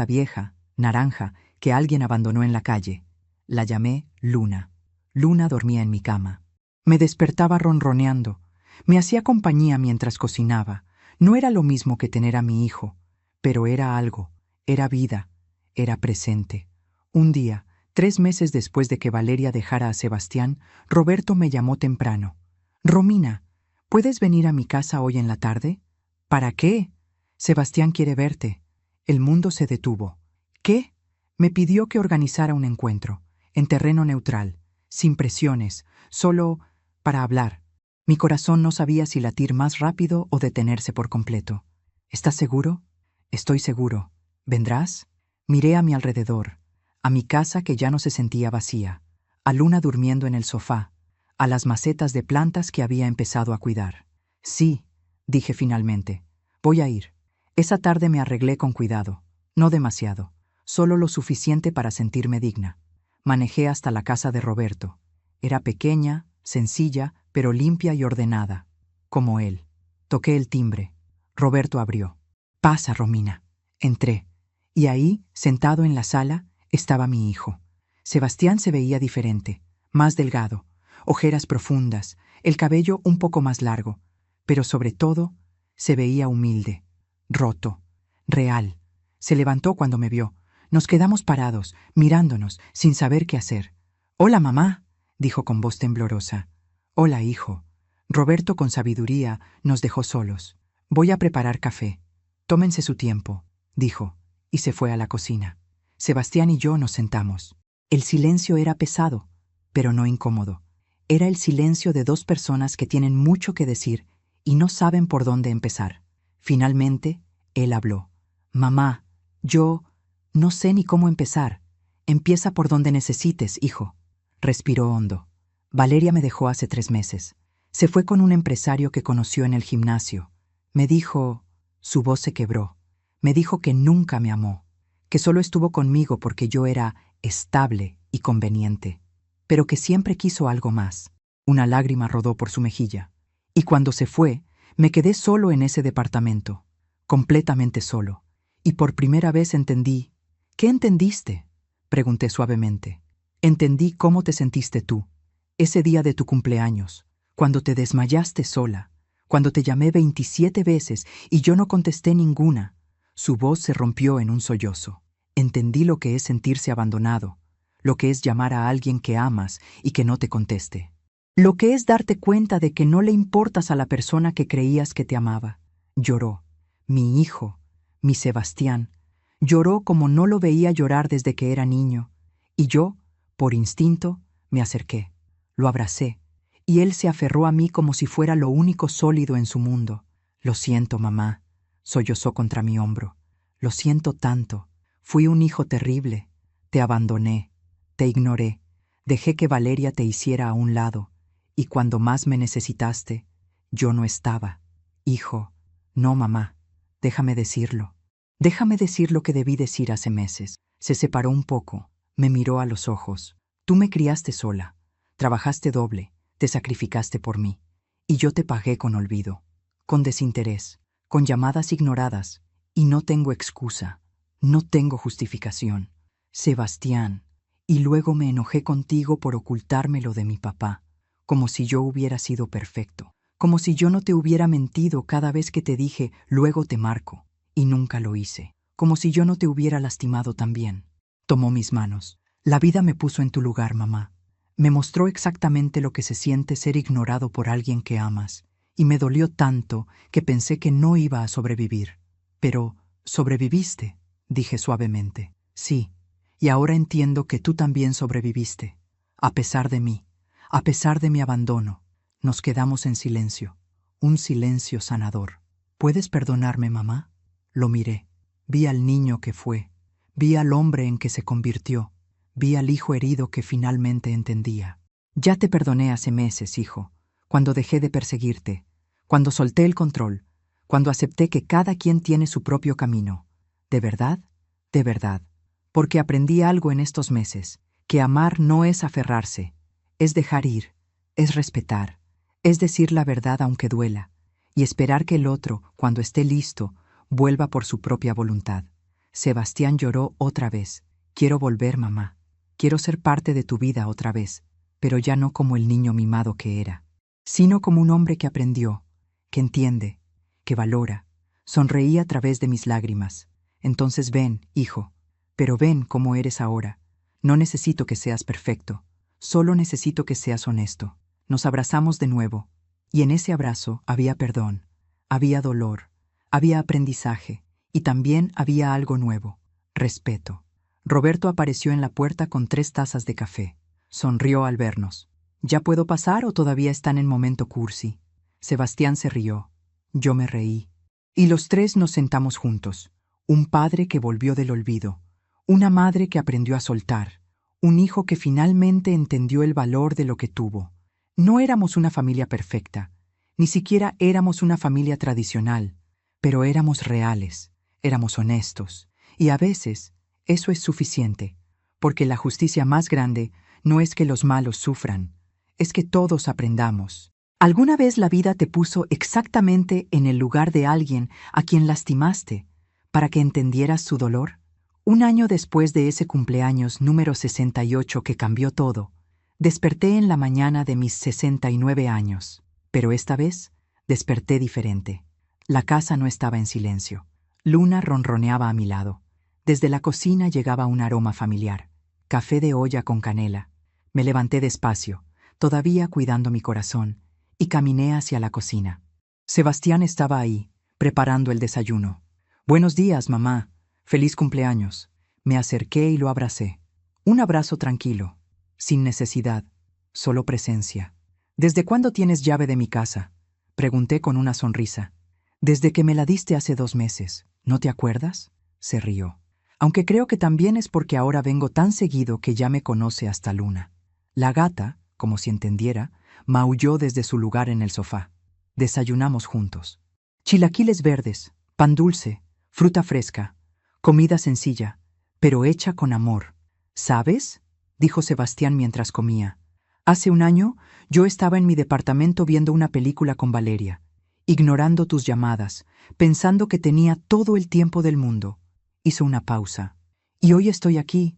vieja, naranja, que alguien abandonó en la calle. La llamé Luna. Luna dormía en mi cama. Me despertaba ronroneando. Me hacía compañía mientras cocinaba. No era lo mismo que tener a mi hijo, pero era algo, era vida, era presente. Un día, 3 meses después de que Valeria dejara a Sebastián, Roberto me llamó temprano. Romina, ¿puedes venir a mi casa hoy en la tarde? ¿Para qué? Sebastián quiere verte. El mundo se detuvo. ¿Qué? Me pidió que organizara un encuentro, en terreno neutral, sin presiones, solo para hablar. Mi corazón no sabía si latir más rápido o detenerse por completo. ¿Estás seguro? Estoy seguro. ¿Vendrás? Miré a mi alrededor, a mi casa que ya no se sentía vacía, a Luna durmiendo en el sofá, a las macetas de plantas que había empezado a cuidar. Sí, dije finalmente, voy a ir. Esa tarde me arreglé con cuidado, no demasiado, solo lo suficiente para sentirme digna. Manejé hasta la casa de Roberto. Era pequeña, sencilla, pero limpia y ordenada, como él. Toqué el timbre. Roberto abrió. «Pasa, Romina». Entré, y ahí, sentado en la sala, estaba mi hijo. Sebastián se veía diferente, más delgado, ojeras profundas, el cabello un poco más largo, pero sobre todo, se veía humilde, roto, real. Se levantó cuando me vio. Nos quedamos parados, mirándonos, sin saber qué hacer. «Hola, mamá», dijo con voz temblorosa. «Hola, hijo». Roberto, con sabiduría, nos dejó solos. «Voy a preparar café. Tómense su tiempo», dijo, y se fue a la cocina. Sebastián y yo nos sentamos. El silencio era pesado, pero no incómodo. Era el silencio de 2 personas que tienen mucho que decir y no saben por dónde empezar. Finalmente, él habló. «Mamá, yo no sé ni cómo empezar. Empieza por donde necesites, hijo». Respiró hondo. Valeria me dejó hace 3 meses. Se fue con un empresario que conoció en el gimnasio. Me dijo... Su voz se quebró. Me dijo que nunca me amó, que solo estuvo conmigo porque yo era estable y conveniente, pero que siempre quiso algo más. Una lágrima rodó por su mejilla. Y cuando se fue, me quedé solo en ese departamento, completamente solo. Y por primera vez entendí... «¿Qué entendiste?», pregunté suavemente. «Entendí cómo te sentiste tú, ese día de tu cumpleaños, cuando te desmayaste sola, cuando te llamé 27 veces y yo no contesté ninguna». Su voz se rompió en un sollozo. Entendí lo que es sentirse abandonado, lo que es llamar a alguien que amas y que no te conteste. Lo que es darte cuenta de que no le importas a la persona que creías que te amaba. Lloró. Mi hijo, mi Sebastián, lloró como no lo veía llorar desde que era niño. Y yo, por instinto, me acerqué. Lo abracé, y él se aferró a mí como si fuera lo único sólido en su mundo. «Lo siento, mamá», sollozó contra mi hombro. «Lo siento tanto. Fui un hijo terrible. Te abandoné, te ignoré, dejé que Valeria te hiciera a un lado, y cuando más me necesitaste, yo no estaba. Hijo, no, mamá, déjame decirlo. Déjame decir lo que debí decir hace meses. Se separó un poco, me miró a los ojos. Tú me criaste sola, trabajaste doble, te sacrificaste por mí. Y yo te pagué con olvido, con desinterés, con llamadas ignoradas. Y no tengo excusa, no tengo justificación. Sebastián. Y luego me enojé contigo por ocultármelo de mi papá, como si yo hubiera sido perfecto, como si yo no te hubiera mentido cada vez que te dije, luego te marco, y nunca lo hice, como si yo no te hubiera lastimado también. Tomó mis manos. La vida me puso en tu lugar, mamá. Me mostró exactamente lo que se siente ser ignorado por alguien que amas, y me dolió tanto que pensé que no iba a sobrevivir. Pero, ¿sobreviviste?, dije suavemente. Sí, y ahora entiendo que tú también sobreviviste, a pesar de mí, a pesar de mi abandono. Nos quedamos en silencio, un silencio sanador. ¿Puedes perdonarme, mamá? Lo miré. Vi al niño que fue, vi al hombre en que se convirtió, vi al hijo herido que finalmente entendía. Ya te perdoné hace meses, hijo, cuando dejé de perseguirte, cuando solté el control, cuando acepté que cada quien tiene su propio camino. ¿De verdad? De verdad. Porque aprendí algo en estos meses, que amar no es aferrarse, es dejar ir, es respetar, es decir la verdad aunque duela, y esperar que el otro, cuando esté listo, vuelva por su propia voluntad. Sebastián lloró otra vez. Quiero volver, mamá. Quiero ser parte de tu vida otra vez, pero ya no como el niño mimado que era, sino como un hombre que aprendió, que entiende, que valora. Sonreí a través de mis lágrimas. Entonces ven, hijo, pero ven cómo eres ahora. No necesito que seas perfecto, solo necesito que seas honesto. Nos abrazamos de nuevo, y en ese abrazo había perdón, había dolor, había aprendizaje, y también había algo nuevo, respeto. Roberto apareció en la puerta con 3 tazas de café. Sonrió al vernos. ¿Ya puedo pasar o todavía están en momento cursi? Sebastián se rió. Yo me reí. Y los 3 nos sentamos juntos. Un padre que volvió del olvido, una madre que aprendió a soltar, un hijo que finalmente entendió el valor de lo que tuvo. No éramos una familia perfecta, ni siquiera éramos una familia tradicional, pero éramos reales, éramos honestos, y a veces eso es suficiente, porque la justicia más grande no es que los malos sufran, es que todos aprendamos. ¿Alguna vez la vida te puso exactamente en el lugar de alguien a quien lastimaste para que entendieras su dolor? Un año después de ese cumpleaños número 68 que cambió todo, desperté en la mañana de mis 69 años, pero esta vez desperté diferente. La casa no estaba en silencio. Luna ronroneaba a mi lado. Desde la cocina llegaba un aroma familiar, café de olla con canela. Me levanté despacio, todavía cuidando mi corazón, y caminé hacia la cocina. Sebastián estaba ahí, preparando el desayuno. «Buenos días, mamá. Feliz cumpleaños». Me acerqué y lo abracé. Un abrazo tranquilo, sin necesidad, solo presencia. «¿Desde cuándo tienes llave de mi casa?», pregunté con una sonrisa. «Desde que me la diste hace 2 meses. ¿No te acuerdas?», se rió. Aunque creo que también es porque ahora vengo tan seguido que ya me conoce hasta Luna. La gata, como si entendiera, maulló desde su lugar en el sofá. Desayunamos juntos. Chilaquiles verdes, pan dulce, fruta fresca, comida sencilla, pero hecha con amor. «¿Sabes?», dijo Sebastián mientras comía. «Hace un año yo estaba en mi departamento viendo una película con Valeria, ignorando tus llamadas, pensando que tenía todo el tiempo del mundo». Hizo una pausa. «Y hoy estoy aquí,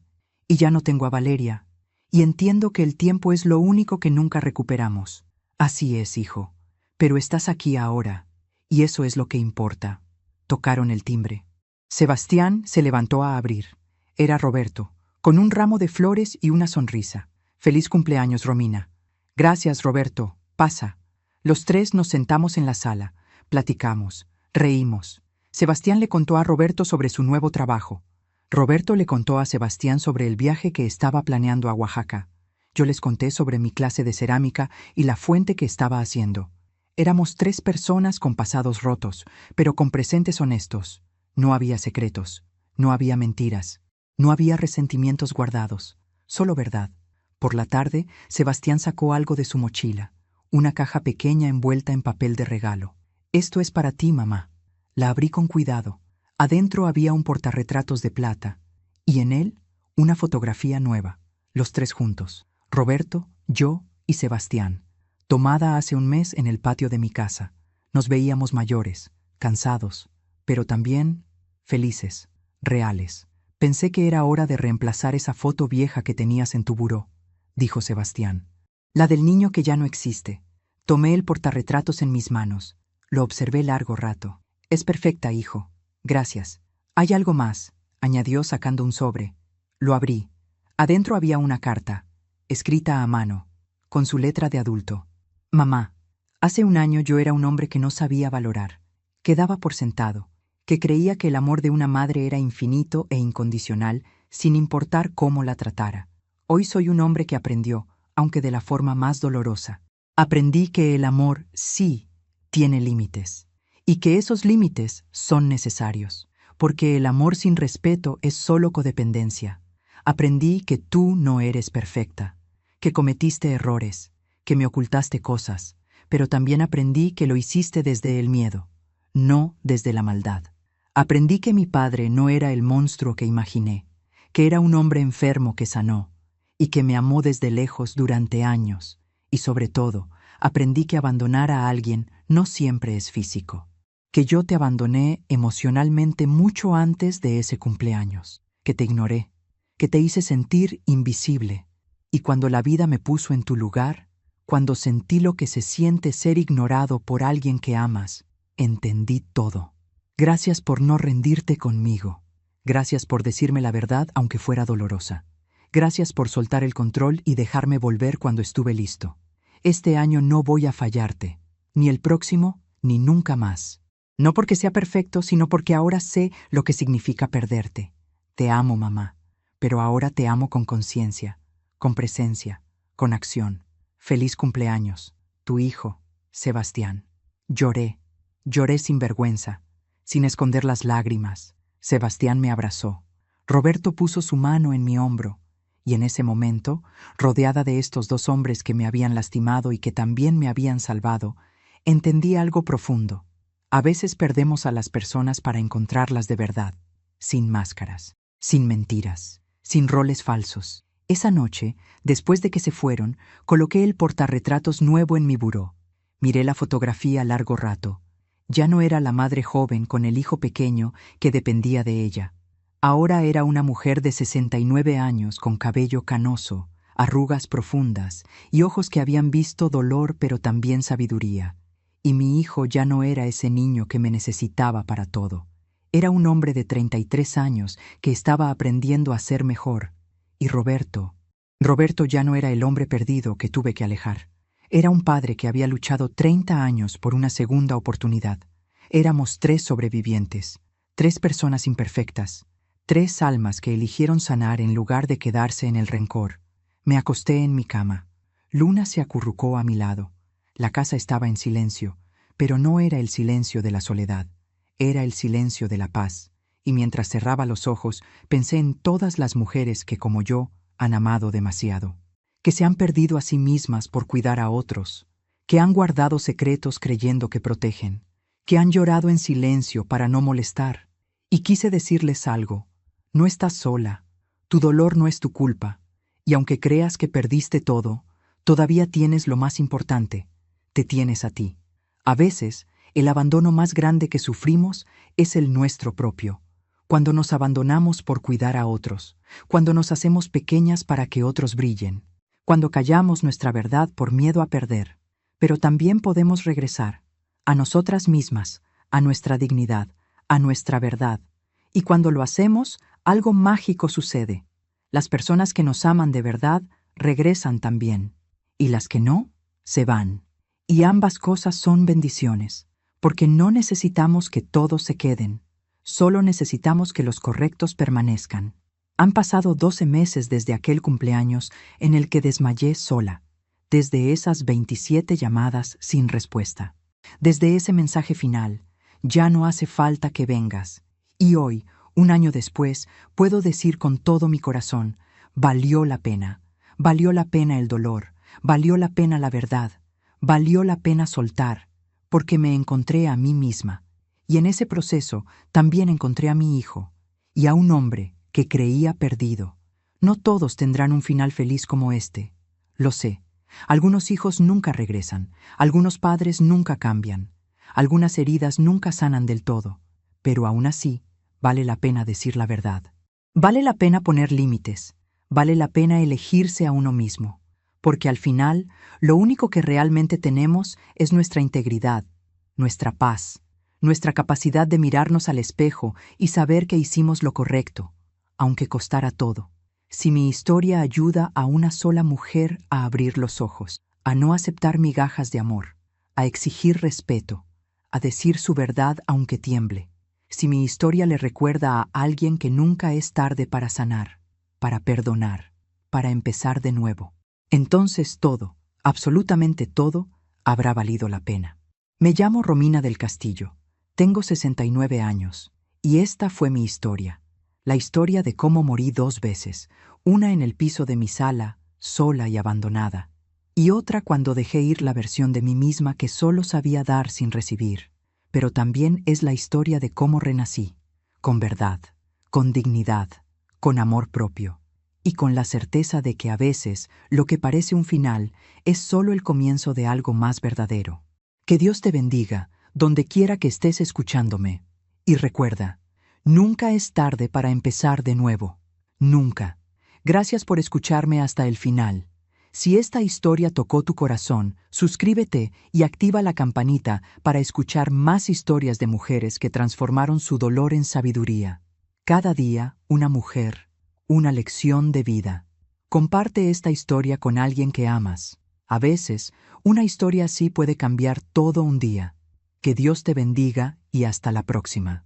y ya no tengo a Valeria, y entiendo que el tiempo es lo único que nunca recuperamos». «Así es, hijo, pero estás aquí ahora, y eso es lo que importa». Tocaron el timbre. Sebastián se levantó a abrir. Era Roberto, con un ramo de flores y una sonrisa. «Feliz cumpleaños, Romina». «Gracias, Roberto. Pasa». Los 3 nos sentamos en la sala, platicamos, reímos. Sebastián le contó a Roberto sobre su nuevo trabajo. Roberto le contó a Sebastián sobre el viaje que estaba planeando a Oaxaca. Yo les conté sobre mi clase de cerámica y la fuente que estaba haciendo. Éramos 3 personas con pasados rotos, pero con presentes honestos. No había secretos, no había mentiras, no había resentimientos guardados, solo verdad. Por la tarde, Sebastián sacó algo de su mochila, una caja pequeña envuelta en papel de regalo. «Esto es para ti, mamá». La abrí con cuidado. Adentro había un portarretratos de plata, y en él una fotografía nueva, los tres juntos, Roberto, yo y Sebastián, tomada hace un mes en el patio de mi casa. Nos veíamos mayores, cansados, pero también felices, reales. Pensé que era hora de reemplazar esa foto vieja que tenías en tu buró, dijo Sebastián. La del niño que ya no existe. Tomé el portarretratos en mis manos. Lo observé largo rato. Es perfecta, hijo. Gracias. Hay algo más, añadió sacando un sobre. Lo abrí. Adentro había una carta, escrita a mano, con su letra de adulto. Mamá, hace un año yo era un hombre que no sabía valorar, que daba por sentado, que creía que el amor de una madre era infinito e incondicional, sin importar cómo la tratara. Hoy soy un hombre que aprendió, aunque de la forma más dolorosa. Aprendí que el amor sí tiene límites, y que esos límites son necesarios, porque el amor sin respeto es solo codependencia. Aprendí que tú no eres perfecta, que cometiste errores, que me ocultaste cosas, pero también aprendí que lo hiciste desde el miedo, no desde la maldad. Aprendí que mi padre no era el monstruo que imaginé, que era un hombre enfermo que sanó, y que me amó desde lejos durante años, y sobre todo, aprendí que abandonar a alguien no siempre es físico, que yo te abandoné emocionalmente mucho antes de ese cumpleaños, que te ignoré, que te hice sentir invisible, y cuando la vida me puso en tu lugar, cuando sentí lo que se siente ser ignorado por alguien que amas, entendí todo. Gracias por no rendirte conmigo. Gracias por decirme la verdad aunque fuera dolorosa. Gracias por soltar el control y dejarme volver cuando estuve listo. Este año no voy a fallarte, ni el próximo, ni nunca más. No porque sea perfecto, sino porque ahora sé lo que significa perderte. Te amo, mamá, pero ahora te amo con conciencia, con presencia, con acción. Feliz cumpleaños, tu hijo, Sebastián. Lloré sin vergüenza, sin esconder las lágrimas. Sebastián me abrazó. Roberto puso su mano en mi hombro, y en ese momento, rodeada de estos dos hombres que me habían lastimado y que también me habían salvado, entendí algo profundo. A veces perdemos a las personas para encontrarlas de verdad, sin máscaras, sin mentiras, sin roles falsos. Esa noche, después de que se fueron, coloqué el portarretratos nuevo en mi buró. Miré la fotografía largo rato. Ya no era la madre joven con el hijo pequeño que dependía de ella. Ahora era una mujer de 69 años con cabello canoso, arrugas profundas y ojos que habían visto dolor pero también sabiduría. Y mi hijo ya no era ese niño que me necesitaba para todo. Era un hombre de 33 años que estaba aprendiendo a ser mejor. Y Roberto ya no era el hombre perdido que tuve que alejar. Era un padre que había luchado 30 años por una segunda oportunidad. Éramos 3 sobrevivientes, 3 personas imperfectas, 3 almas que eligieron sanar en lugar de quedarse en el rencor. Me acosté en mi cama. Luna se acurrucó a mi lado. La casa estaba en silencio, pero no era el silencio de la soledad. Era el silencio de la paz. Y mientras cerraba los ojos, pensé en todas las mujeres que, como yo, han amado demasiado, que se han perdido a sí mismas por cuidar a otros, que han guardado secretos creyendo que protegen, que han llorado en silencio para no molestar. Y quise decirles algo: no estás sola, tu dolor no es tu culpa, y aunque creas que perdiste todo, todavía tienes lo más importante, te tienes a ti. A veces, el abandono más grande que sufrimos es el nuestro propio. Cuando nos abandonamos por cuidar a otros, cuando nos hacemos pequeñas para que otros brillen, cuando callamos nuestra verdad por miedo a perder. Pero también podemos regresar a nosotras mismas, a nuestra dignidad, a nuestra verdad. Y cuando lo hacemos, algo mágico sucede. Las personas que nos aman de verdad regresan también, y las que no, se van. Y ambas cosas son bendiciones, porque no necesitamos que todos se queden. Solo necesitamos que los correctos permanezcan. Han pasado 12 meses desde aquel cumpleaños en el que desmayé sola, desde esas 27 llamadas sin respuesta, desde ese mensaje final: ya no hace falta que vengas. Y hoy, un año después, puedo decir con todo mi corazón: valió la pena el dolor, valió la pena la verdad, valió la pena soltar, porque me encontré a mí misma. Y en ese proceso también encontré a mi hijo y a un hombre que creía perdido. No todos tendrán un final feliz como este. Lo sé. Algunos hijos nunca regresan, algunos padres nunca cambian, algunas heridas nunca sanan del todo, pero aún así, vale la pena decir la verdad. Vale la pena poner límites, vale la pena elegirse a uno mismo, porque al final, lo único que realmente tenemos es nuestra integridad, nuestra paz, nuestra capacidad de mirarnos al espejo y saber que hicimos lo correcto, aunque costara todo. Si mi historia ayuda a una sola mujer a abrir los ojos, a no aceptar migajas de amor, a exigir respeto, a decir su verdad aunque tiemble, si mi historia le recuerda a alguien que nunca es tarde para sanar, para perdonar, para empezar de nuevo, entonces todo, absolutamente todo, habrá valido la pena. Me llamo Romina del Castillo, tengo 69 años, y esta fue mi historia. La historia de cómo morí 2 veces, una en el piso de mi sala, sola y abandonada, y otra cuando dejé ir la versión de mí misma que solo sabía dar sin recibir. Pero también es la historia de cómo renací, con verdad, con dignidad, con amor propio, y con la certeza de que a veces lo que parece un final es solo el comienzo de algo más verdadero. Que Dios te bendiga, donde quiera que estés escuchándome. Y recuerda, nunca es tarde para empezar de nuevo. Nunca. Gracias por escucharme hasta el final. Si esta historia tocó tu corazón, suscríbete y activa la campanita para escuchar más historias de mujeres que transformaron su dolor en sabiduría. Cada día, una mujer, una lección de vida. Comparte esta historia con alguien que amas. A veces, una historia así puede cambiar todo un día. Que Dios te bendiga y hasta la próxima.